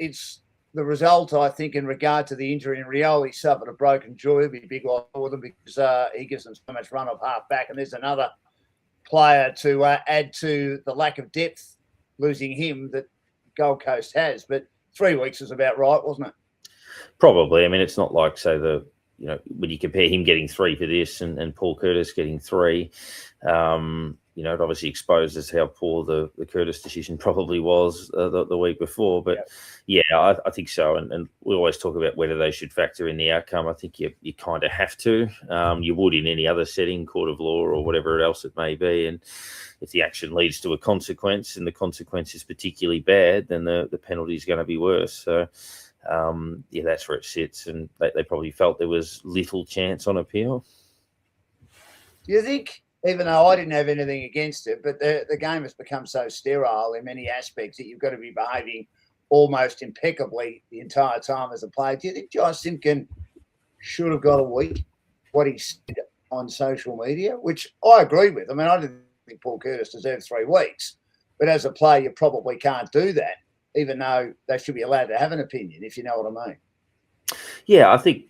it's the result, I think, in regard to the injury. In Rio, he suffered a broken jaw. It'll be a big loss for them because he gives them so much run off half back. And there's another player to add to the lack of depth, losing him, that Gold Coast has. But 3 weeks was about right, wasn't it? Probably. I mean, it's not like, say, when you compare him getting 3 for this and Paul Curtis getting 3, it obviously exposes how poor the Curtis decision probably was the week before. But yeah, I think so. And we always talk about whether they should factor in the outcome. I think you kind of have to. You would in any other setting, court of law or whatever else it may be. And if the action leads to a consequence and the consequence is particularly bad, then the penalty is going to be worse. So yeah, that's where it sits, and they probably felt there was little chance on appeal. Do you think, even though I didn't have anything against it, but the game has become so sterile in many aspects that you've got to be behaving almost impeccably the entire time as a player? Do you think Josh Simpkin should have got a week, what he said on social media, which I agree with? I mean, I didn't think Paul Curtis deserved 3 weeks, but as a player, you probably can't do that, even though they should be allowed to have an opinion, if you know what I mean. Yeah, I think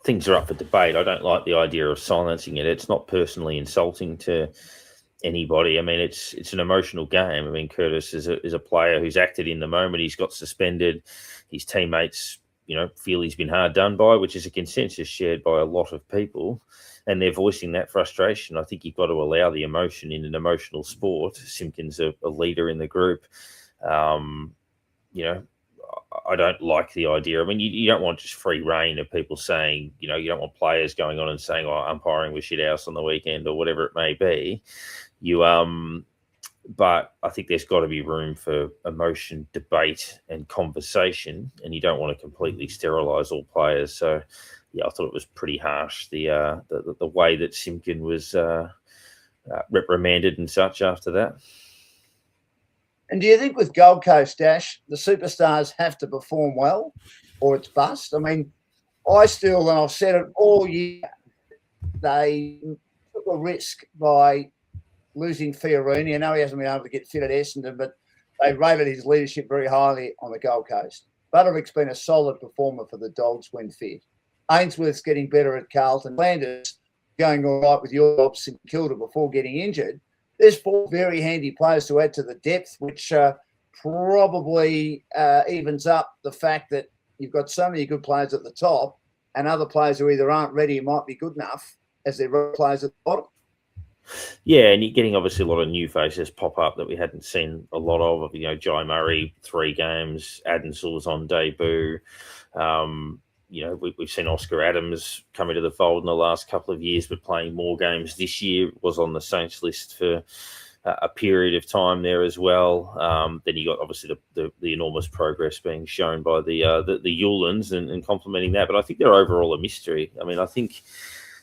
things are up for debate. I don't like the idea of silencing it. It's not personally insulting to anybody. I mean, it's an emotional game. I mean, Curtis is a player who's acted in the moment. He's got suspended. His teammates, feel he's been hard done by, which is a consensus shared by a lot of people, and they're voicing that frustration. I think you've got to allow the emotion in an emotional sport. Simpkins a leader in the group. I don't like the idea. I mean, you don't want just free reign of people saying, you don't want players going on and saying, "Oh, umpiring was shit house on the weekend," or whatever it may be. But I think there's got to be room for emotion, debate, and conversation, and you don't want to completely sterilise all players. So, yeah, I thought it was pretty harsh the way that Simpkin was reprimanded and such after that. And do you think with Gold Coast, Dash, the superstars have to perform well or it's bust? I mean, I still, and I've said it all year, they took a risk by losing Fiorini. I know he hasn't been able to get fit at Essendon, but they rated his leadership very highly on the Gold Coast. Butterick's been a solid performer for the Dogs when fit. Ainsworth's getting better at Carlton. Landers going all right with your job, St Kilda, before getting injured. There's 4 very handy players to add to the depth, which probably evens up the fact that you've got so many good players at the top and other players who either aren't ready or might be good enough as their players at the bottom. Yeah, and you're getting obviously a lot of new faces pop up that we hadn't seen a lot of. Jai Murray, 3 games. Adensel was on debut. We've seen Oscar Adams come into the fold in the last couple of years, but playing more games this year. Was on the Saints list for a period of time there as well. Then you got obviously the enormous progress being shown by the Eulans and complementing that. But I think they're overall a mystery. I mean, I think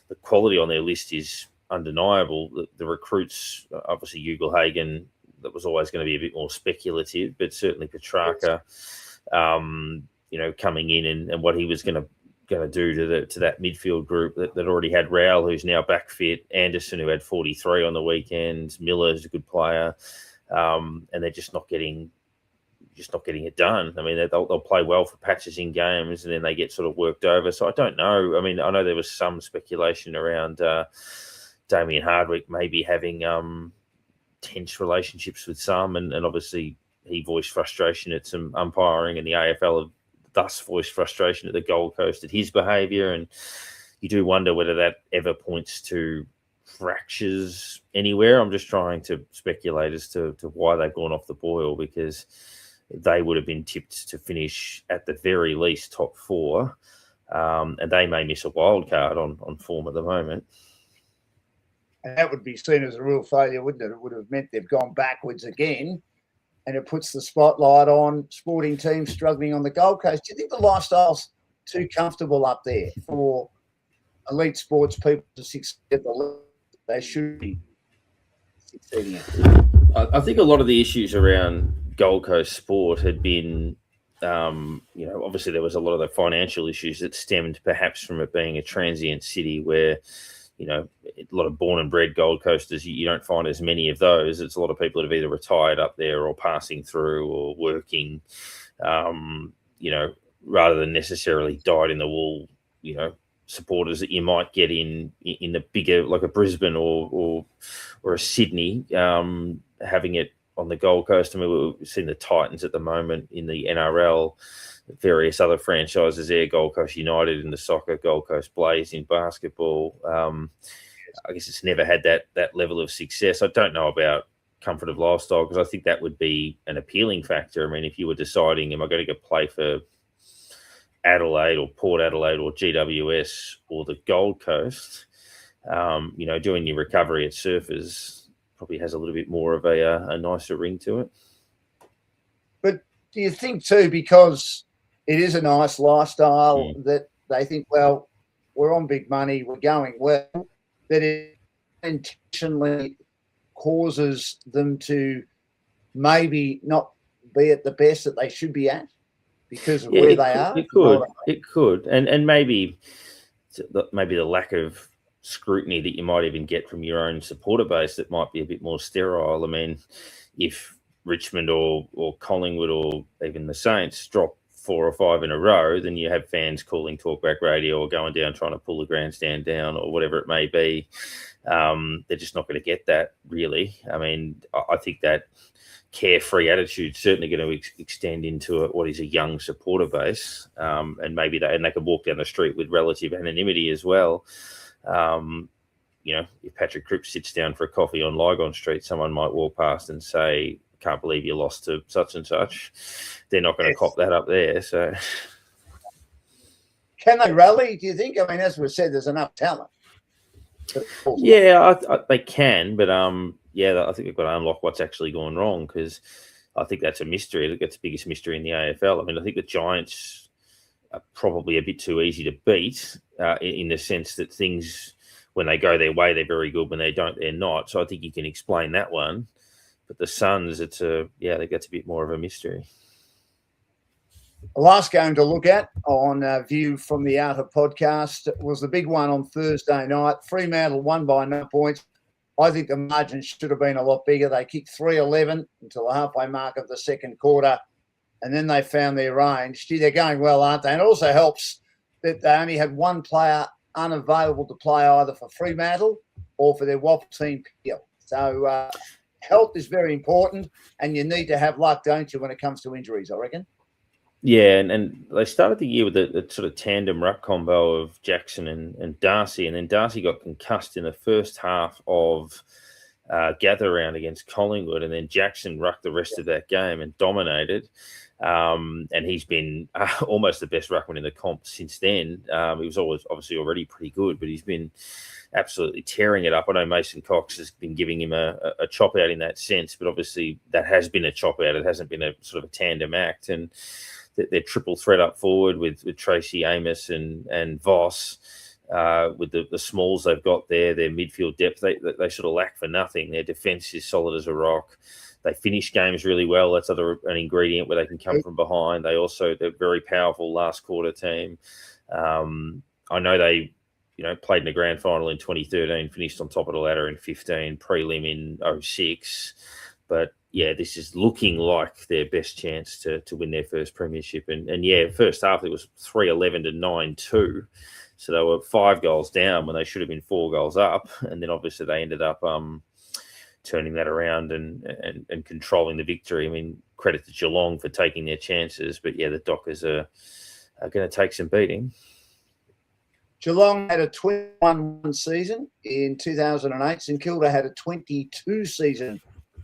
the quality on their list is undeniable. The recruits, obviously Ugelhagen, that was always going to be a bit more speculative, but certainly Petrarca, coming in and what he was going to do to that midfield group that already had Rowell, who's now back fit, Anderson, who had 43 on the weekend, Miller is a good player, and they're just not getting it done. I mean, they'll play well for patches in games, and then they get sort of worked over. So I don't know. I mean, I know there was some speculation around Damien Hardwick maybe having tense relationships with some, and obviously he voiced frustration at some umpiring, and the AFL have thus voiced frustration at the Gold Coast at his behaviour. And you do wonder whether that ever points to fractures anywhere. I'm just trying to speculate as to why they've gone off the boil, because they would have been tipped to finish at the very least top 4, and they may miss a wild card on form at the moment. And that would be seen as a real failure, wouldn't it? It would have meant they've gone backwards again, and it puts the spotlight on sporting teams struggling on the Gold Coast. Do you think the lifestyle's too comfortable up there for elite sports people to succeed at the level they should be succeeding at? I think a lot of the issues around Gold Coast sport had been, obviously there was a lot of the financial issues that stemmed perhaps from it being a transient city where, a lot of born and bred Gold Coasters, you don't find as many of those. It's a lot of people that have either retired up there or passing through or working, rather than necessarily dyed in the wool, supporters that you might get in the bigger, like a Brisbane or a Sydney, having it on the Gold Coast. I mean, we've seen the Titans at the moment in the NRL, various other franchises there, Gold Coast United in the soccer, Gold Coast Blaze in basketball. I guess it's never had that level of success. I don't know about comfort of lifestyle, because I think that would be an appealing factor. I mean, if you were deciding, am I going to go play for Adelaide or Port Adelaide or GWS or the Gold Coast, doing your recovery at Surfers probably has a little bit more of a nicer ring to it. But do you think too, because it is a nice lifestyle, that they think, well, we're on big money, we're going well, that it intentionally causes them to maybe not be at the best that they should be at because of where they are? It could. And maybe the lack of scrutiny that you might even get from your own supporter base that might be a bit more sterile. I mean, if Richmond or Collingwood or even the Saints drop 4 or 5 in a row, then you have fans calling talkback radio or going down trying to pull the grandstand down or whatever it may be. They're just not going to get that, really. I mean, I think that carefree attitude certainly going to extend into what is a young supporter base, and maybe they can walk down the street with relative anonymity as well. If Patrick Cripps sits down for a coffee on Lygon Street, someone might walk past and say, "Can't believe you lost to such and such." They're not going to cop that up there. So, can they rally, do you think? I mean, as we said, there's enough talent. Yeah, they can, but I think they've got to unlock what's actually gone wrong, because I think that's a mystery. I think that's the biggest mystery in the AFL. I mean, I think the Giants are probably a bit too easy to beat in the sense that things, when they go their way, they're very good. When they don't, they're not. So I think you can explain that one. But the Suns, I think that's a bit more of a mystery. The last game to look at on View from the Outer podcast was the big one on Thursday night. Fremantle won by 9 points. I think the margin should have been a lot bigger. They kicked 3-11 until the halfway mark of the second quarter, and then they found their range. Gee, they're going well, aren't they? And it also helps that they only had one player unavailable to play either for Fremantle or for their WAFL team. So health is very important, and you need to have luck, don't you, when it comes to injuries, I reckon? Yeah, and they started the year with a sort of tandem ruck combo of Jackson and Darcy, and then Darcy got concussed in the first half of gather round against Collingwood, and then Jackson rucked the rest of that game and dominated. And he's been almost the best ruckman in the comp since then. He was always obviously already pretty good, but he's been absolutely tearing it up. I know Mason Cox has been giving him a chop out in that sense, but obviously that has been a chop out. It hasn't been a sort of a tandem act. And their triple threat up forward with Tracy Amos and Voss, with the smalls they've got there, their midfield depth, they sort of lack for nothing. Their defence is solid as a rock. They finish games really well. That's an ingredient where they can come from behind. They're very powerful last quarter team. I know they played in the grand final in 2013, finished on top of the ladder in 15, prelim in 06. But yeah, this is looking like their best chance to win their first premiership. And yeah, first half it was 3-11 to 9-2. So they were 5 goals down when they should have been 4 goals up. And then obviously they ended up turning that around and controlling the victory. I mean, credit to Geelong for taking their chances. But yeah, the Dockers are going to take some beating. Geelong had a 21 season in 2008. St Kilda had a 22 season,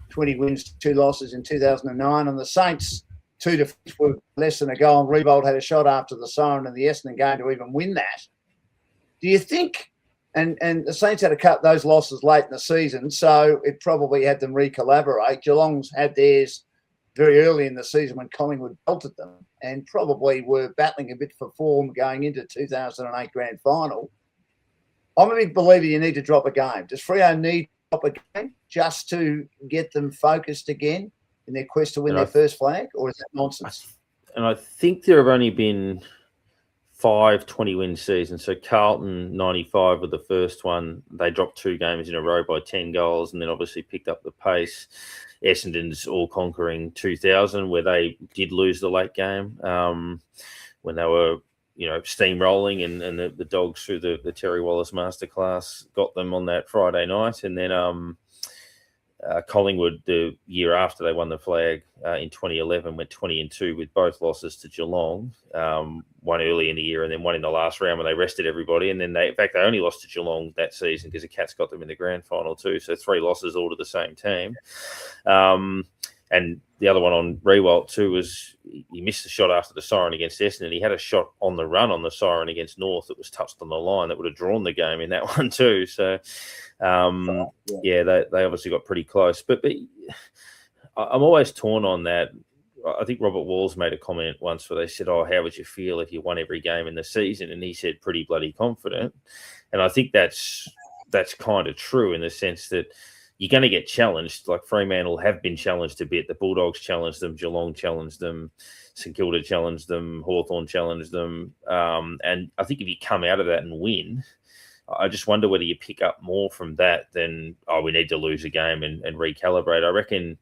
20 wins, 2 losses in 2009. And the Saints, 2 defeats were less than a goal. And Riewoldt had a shot after the siren in the Essendon game to even win that. Do you think, and the Saints had to cut those losses late in the season, so it probably had them recollaborate. Geelong's had theirs very early in the season when Collingwood belted them and probably were battling a bit for form going into 2008 grand final. I'm a big believer you need to drop a game. Does Freo need to drop a game just to get them focused again in their quest to win their first flag, or is that nonsense? And I think there have only been 5 20-win seasons. So Carlton, 95 were the first one. They dropped 2 games in a row by 10 goals and then obviously picked up the pace. Essendon's all-conquering 2000, where they did lose the late game when they were, steamrolling, and the Dogs through the Terry Wallace masterclass got them on that Friday night. And then Collingwood, the year after they won the flag in 2011, went 20-2 with both losses to Geelong. One early in the year and then one in the last round when they rested everybody. And then they only lost to Geelong that season because the Cats got them in the grand final too. So 3 losses all to the same team. And the other one on Riewoldt too was he missed the shot after the siren against Essendon. He had a shot on the run on the siren against North that was touched on the line that would have drawn the game in that one too. So, they obviously got pretty close. But I'm always torn on that. I think Robert Walls made a comment once where they said, "Oh, how would you feel if you won every game in the season?" And he said, "Pretty bloody confident." And I think that's kind of true in the sense that you're going to get challenged. Like Fremantle have been challenged a bit. The Bulldogs challenged them. Geelong challenged them. St Kilda challenged them. Hawthorn challenged them. And I think if you come out of that and win, I just wonder whether you pick up more from that than, we need to lose a game and recalibrate. I reckon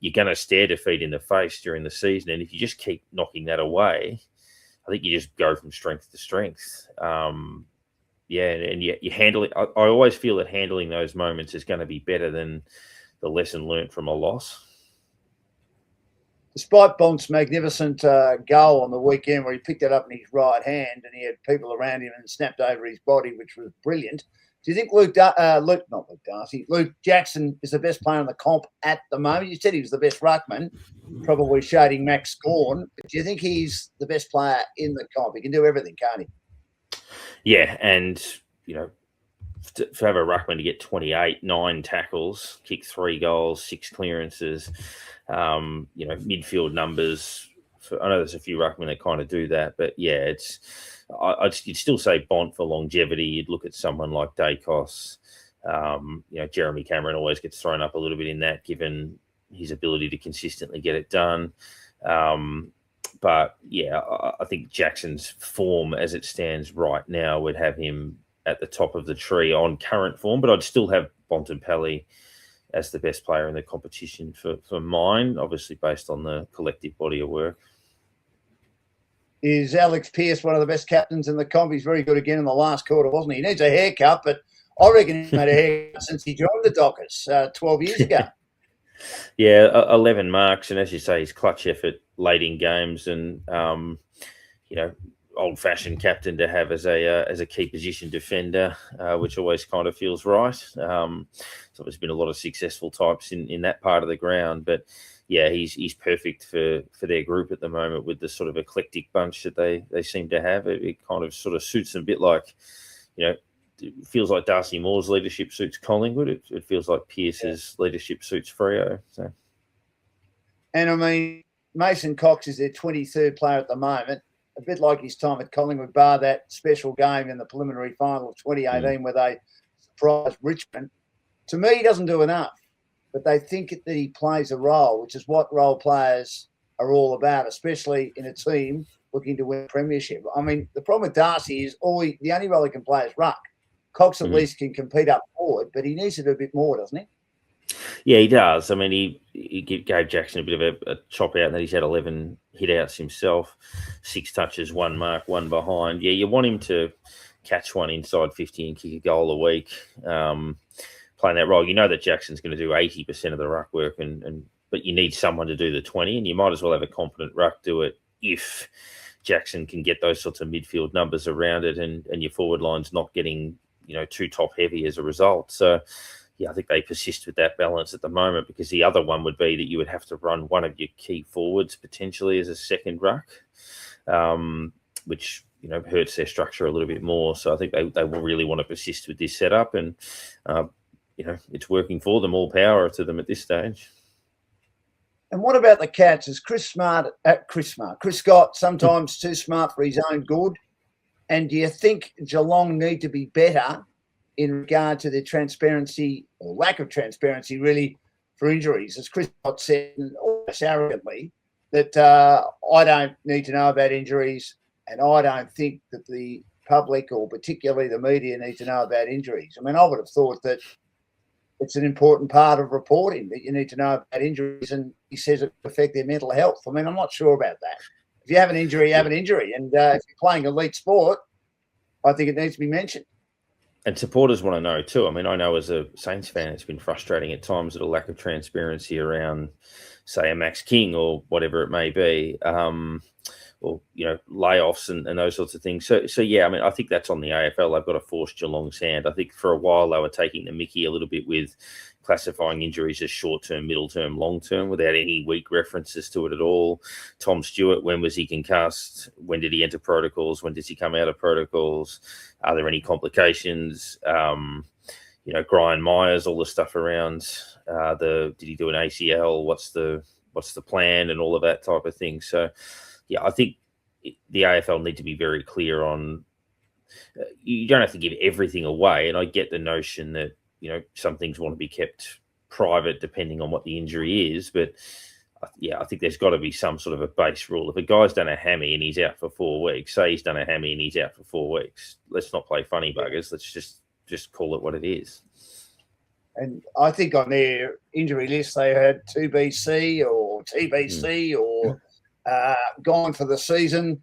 you're going to stare defeat in the face during the season. And if you just keep knocking that away, I think you just go from strength to strength. And you handle it. I always feel that handling those moments is going to be better than the lesson learnt from a loss. Despite Bont's magnificent goal on the weekend where he picked it up in his right hand and he had people around him and snapped over his body, which was brilliant. Do you think Luke Jackson is the best player in the comp at the moment? You said he was the best ruckman, probably shading Max Gawn. But do you think he's the best player in the comp? He can do everything, can't he? Yeah, and, to have a ruckman to get 28, 9 tackles, kick 3 goals, 6 clearances, midfield numbers. I know there's a few ruckmen that kind of do that, but yeah, you'd still say Bont for longevity. You'd look at someone like Dacos. Jeremy Cameron always gets thrown up a little bit in that, given his ability to consistently get it done. But yeah, I think Jackson's form as it stands right now would have him at the top of the tree on current form, but I'd still have Bontempelli as the best player in the competition for mine, obviously based on the collective body of work. Is Alex Pearce one of the best captains in the comp? He's very good again in the last quarter, wasn't he? He needs a haircut, but I reckon he's made a haircut since he joined the Dockers 12 years ago. Yeah, 11 marks, and as you say, his clutch effort late in games, and old-fashioned captain to have as a key position defender, which always kind of feels right. So there's been a lot of successful types in that part of the ground, but yeah, he's perfect for their group at the moment with the sort of eclectic bunch that they seem to have. It kind of sort of suits them a bit like, it feels like Darcy Moore's leadership suits Collingwood. It feels like Pearce's leadership suits Freo. So, and I mean, Mason Cox is their 23rd player at the moment. A bit like his time at Collingwood, bar that special game in the preliminary final of 2018 where they surprised Richmond. To me, he doesn't do enough, but they think that he plays a role, which is what role players are all about, especially in a team looking to win a premiership. I mean, the problem with Darcy is the only role he can play is ruck. Cox at least can compete up forward, but he needs to do a bit more, doesn't he? Yeah, he does. I mean, he gave Jackson a bit of a chop out, and then he's had 11 hit outs himself, 6 touches, 1 mark, 1 behind. Yeah, you want him to catch one inside 50 and kick a goal a week, playing that role. You know that Jackson's going to do 80% of the ruck work, but you need someone to do the 20, and you might as well have a competent ruck do it if Jackson can get those sorts of midfield numbers around it, and your forward line's not getting too top heavy as a result. So yeah, I think they persist with that balance at the moment, because the other one would be that you would have to run one of your key forwards potentially as a second ruck, which hurts their structure a little bit more. So I think they will really want to persist with this setup, and it's working for them. All power to them at this stage. And what about the Cats? Is Chris Scott sometimes too smart for his own good? And do you think Geelong need to be better in regard to their transparency or lack of transparency, really, for injuries? As Chris Scott said, almost arrogantly, that I don't need to know about injuries, and I don't think that the public, or particularly the media, need to know about injuries. I mean, I would have thought that it's an important part of reporting that you need to know about injuries, and he says it affect their mental health. I mean, I'm not sure about that. If you have an injury, you have an injury. And if you're playing elite sport, I think it needs to be mentioned. And supporters want to know too. I mean, I know as a Saints fan, it's been frustrating at times with a lack of transparency around, say, a Max King or whatever it may be, or layoffs and those sorts of things. So yeah, I mean, I think that's on the AFL. They've got to force Geelong's hand. I think for a while they were taking the mickey a little bit with classifying injuries as short-term, middle-term, long-term without any weak references to it at all. Tom Stewart, when was he concussed? When did he enter protocols? When does he come out of protocols? Are there any complications? Brian Myers, all the stuff around did he do an ACL? What's the plan and all of that type of thing. So yeah, I think the AFL need to be very clear on, you don't have to give everything away. And I get the notion that, some things want to be kept private depending on what the injury is. But yeah, I think there's got to be some sort of a base rule. If a guy's done a hammy and he's out for 4 weeks, say he's done a hammy and he's out for 4 weeks, let's not play funny buggers. Let's just call it what it is. And I think on their injury list, they had 2BC or TBC or gone for the season,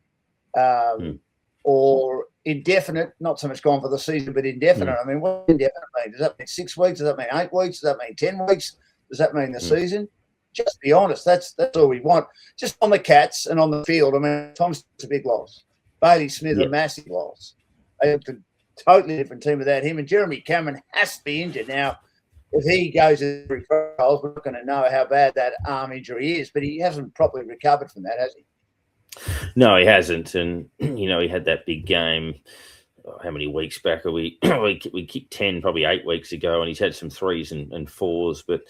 or indefinite, not so much gone for the season, but indefinite. I mean, what does indefinite mean? Does that mean 6 weeks? Does that mean 8 weeks? Does that mean 10 weeks? Does that mean the season? Just be honest. That's all we want. Just on the Cats and on the field, I mean, Tom's a big loss. Bailey Smith, a massive loss. They looked a totally different team without him. And Jeremy Cameron has to be injured. Now, if he goes to trials, we're not going to know how bad that arm injury is, but he hasn't properly recovered from that, has he? No, he hasn't. And, he had that big game. How many weeks back are we? We kicked 10 probably 8 weeks ago, and he's had some 3s and 4s. But,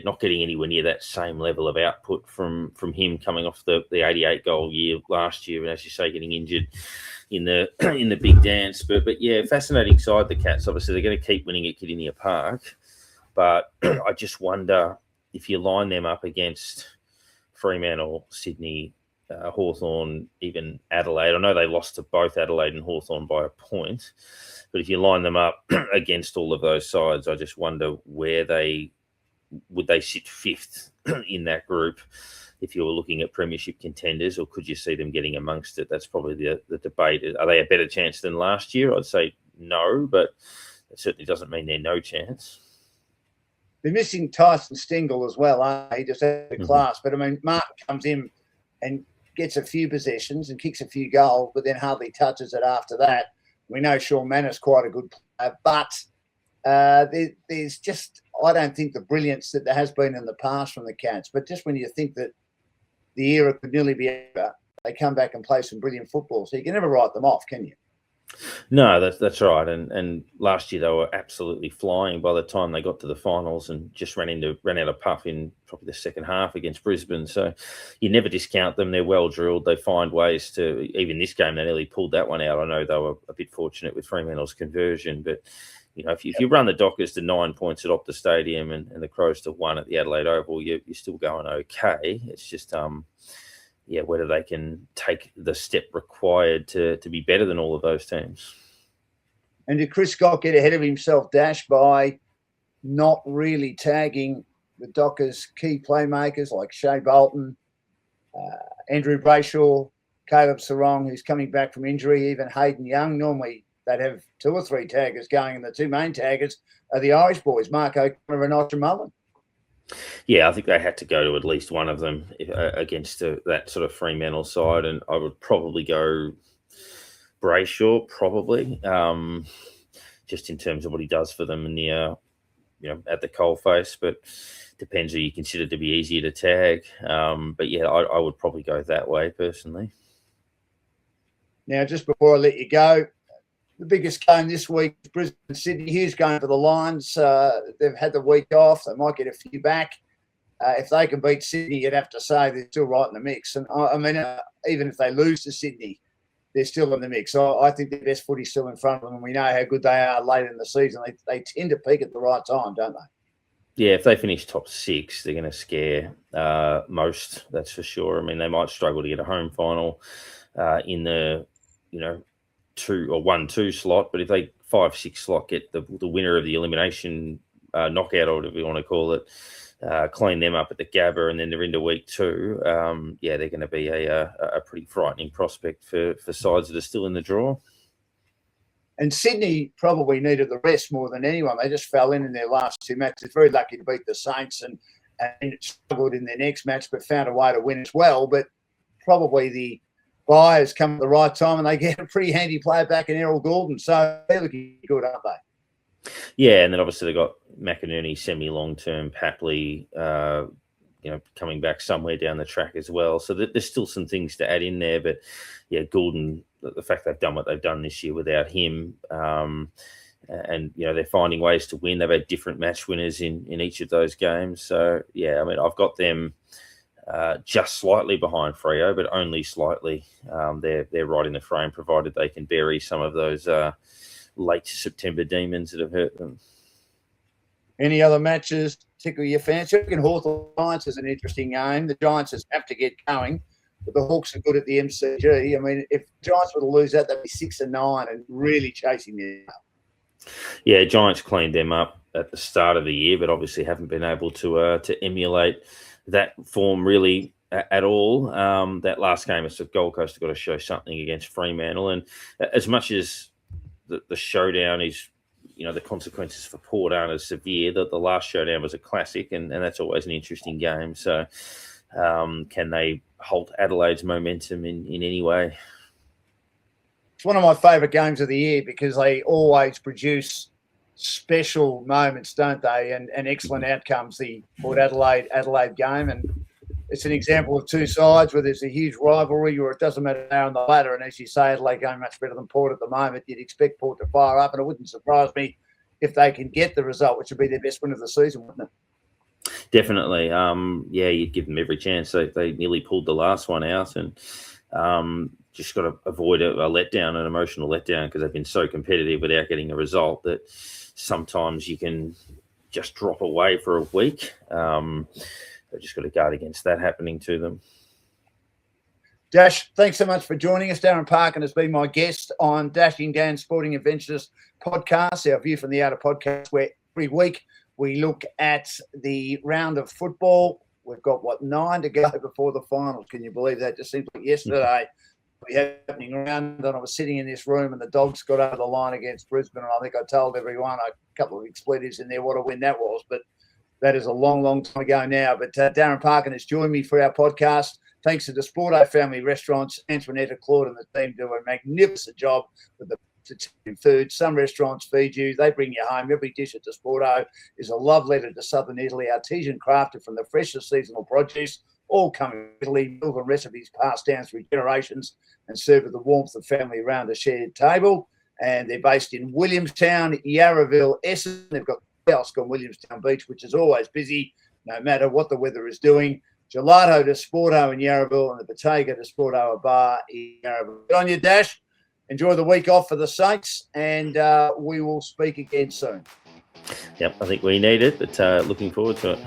not getting anywhere near that same level of output from him coming off the 88-goal year last year. And as you say, getting injured in the big dance. But yeah, fascinating side, the Cats. Obviously, they're going to keep winning at Kardinia Park. But I just wonder if you line them up against Fremantle, Sydney, Hawthorn, even Adelaide. I know they lost to both Adelaide and Hawthorn by a point, but if you line them up against all of those sides, I just wonder where would they sit fifth in that group if you were looking at premiership contenders, or could you see them getting amongst it? That's probably the debate. Are they a better chance than last year? I'd say no, but it certainly doesn't mean they're no chance. They're missing Tyson Stengel as well, aren't they? He just had the class. But, I mean, Mark comes in and gets a few possessions and kicks a few goals, but then hardly touches it after that. We know Sean Manners quite a good player, but there's just, I don't think the brilliance that there has been in the past from the Cats. But just when you think that the era could nearly be over, they come back and play some brilliant football. So you can never write them off, can you? No, that's right. And last year they were absolutely flying by the time they got to the finals and just ran out of puff in probably the second half against Brisbane. So you never discount them. They're well drilled. They find ways to, even this game, they nearly pulled that one out. I know they were a bit fortunate with Fremantle's conversion, but if you run the Dockers to 9 points at Optus Stadium and the Crows to 1 at the Adelaide Oval, you're still going okay. It's just whether they can take the step required to be better than all of those teams. And did Chris Scott get ahead of himself, Dash, by not really tagging the Dockers' key playmakers like Shea Bolton, Andrew Brayshaw, Caleb Sarong, who's coming back from injury, even Hayden Young? Normally they'd have 2 or 3 taggers going, and the 2 main taggers are the Irish boys, Mark O'Connor and Osher Mullen. Yeah, I think they had to go to at least one of them against that sort of Fremantle side, and I would probably go Brayshaw, probably, just in terms of what he does for them in the, at the coalface. But depends who you consider to be easier to tag. But yeah, I would probably go that way personally. Now, just before I let you go, the biggest game this week is Brisbane-Sydney. Here's going for the Lions. They've had the week off. They might get a few back. If they can beat Sydney, you'd have to say they're still right in the mix. And I mean, even if they lose to Sydney, they're still in the mix. So I think the best footy's still in front of them, and we know how good they are later in the season. They tend to peak at the right time, don't they? Yeah, if they finish top 6, they're going to scare most, that's for sure. I mean, they might struggle to get a home final in the, 2 or 1-2 slot, but if they 5-6 slot get the winner of the elimination knockout, or whatever you want to call it, clean them up at the Gabba, and then they're into week 2. They're going to be a pretty frightening prospect for sides that are still in the draw. And Sydney probably needed the rest more than anyone. They just fell in their last 2 matches. Very lucky to beat the Saints and struggled in their next match, but found a way to win as well. But probably the buyers come at the right time, and they get a pretty handy player back in Errol Gordon. So they're looking good, aren't they? Yeah, and then obviously they've got McInerney, semi-long-term, Papley, coming back somewhere down the track as well. So there's still some things to add in there. But, yeah, Gordon, the fact they've done what they've done this year without him, and, they're finding ways to win. They've had different match winners in each of those games. So, yeah, I mean, I've got them just slightly behind Freo, but only slightly. They're right in the frame, provided they can bury some of those late September demons that have hurt them. Any other matches tickle your fancy? I reckon Hawthorn Giants is an interesting game. The Giants just have to get going, but the Hawks are good at the MCG. I mean, if Giants were to lose that, they'd be 6-9 and really chasing them up. Yeah, Giants cleaned them up at the start of the year, but obviously haven't been able to emulate that form really at all. That last game at Gold Coast have got to show something against Fremantle, and as much as the showdown is, the consequences for Port aren't as severe, that the last showdown was a classic, and that's always an interesting game. So can they halt Adelaide's momentum in any way? It's one of my favourite games of the year because they always produce special moments, don't they? And excellent outcomes, the Port Adelaide game. And it's an example of 2 sides where there's a huge rivalry, or it doesn't matter now on the ladder. And as you say, Adelaide going much better than Port at the moment. You'd expect Port to fire up, and it wouldn't surprise me if they can get the result, which would be their best win of the season, wouldn't it? Definitely. You'd give them every chance. They nearly pulled the last one out, and just got to avoid a letdown, an emotional letdown, because they've been so competitive without getting a result that sometimes you can just drop away for a week. They've just got to guard against that happening to them. Dash, thanks so much for joining us. Darren Parkin has been my guest on Dashing Dan's Sporting Adventures podcast, our View from the Outer podcast, where every week we look at the round of football. We've got, 9 to go before the finals. Can you believe that? Just seems like yesterday we had happening around, and I was sitting in this room and the Dogs got over the line against Brisbane, and I think I told everyone, a couple of expletives in there, what a win that was. But That is a long, long time ago now. But Darren Parkin has joined me for our podcast. Thanks to the Sporto family restaurants, Antoinette, Claude and the team do a magnificent job with the food. Some restaurants feed you, they bring you home. Every dish at Sporto is a love letter to Southern Italy, artisan crafted from the freshest seasonal produce, all coming from Italy, built on recipes passed down through generations and served with the warmth of family around a shared table. And they're based in Williamstown, Yarraville, Essendon. They've got kiosk on Williamstown Beach, which is always busy, no matter what the weather is doing. Gelato to Sporto in Yarraville and the Bottega to Sporto bar in Yarraville. Good on you, Dash. Enjoy the week off for the Saints, and we will speak again soon. Yep, I think we need it, but looking forward to it.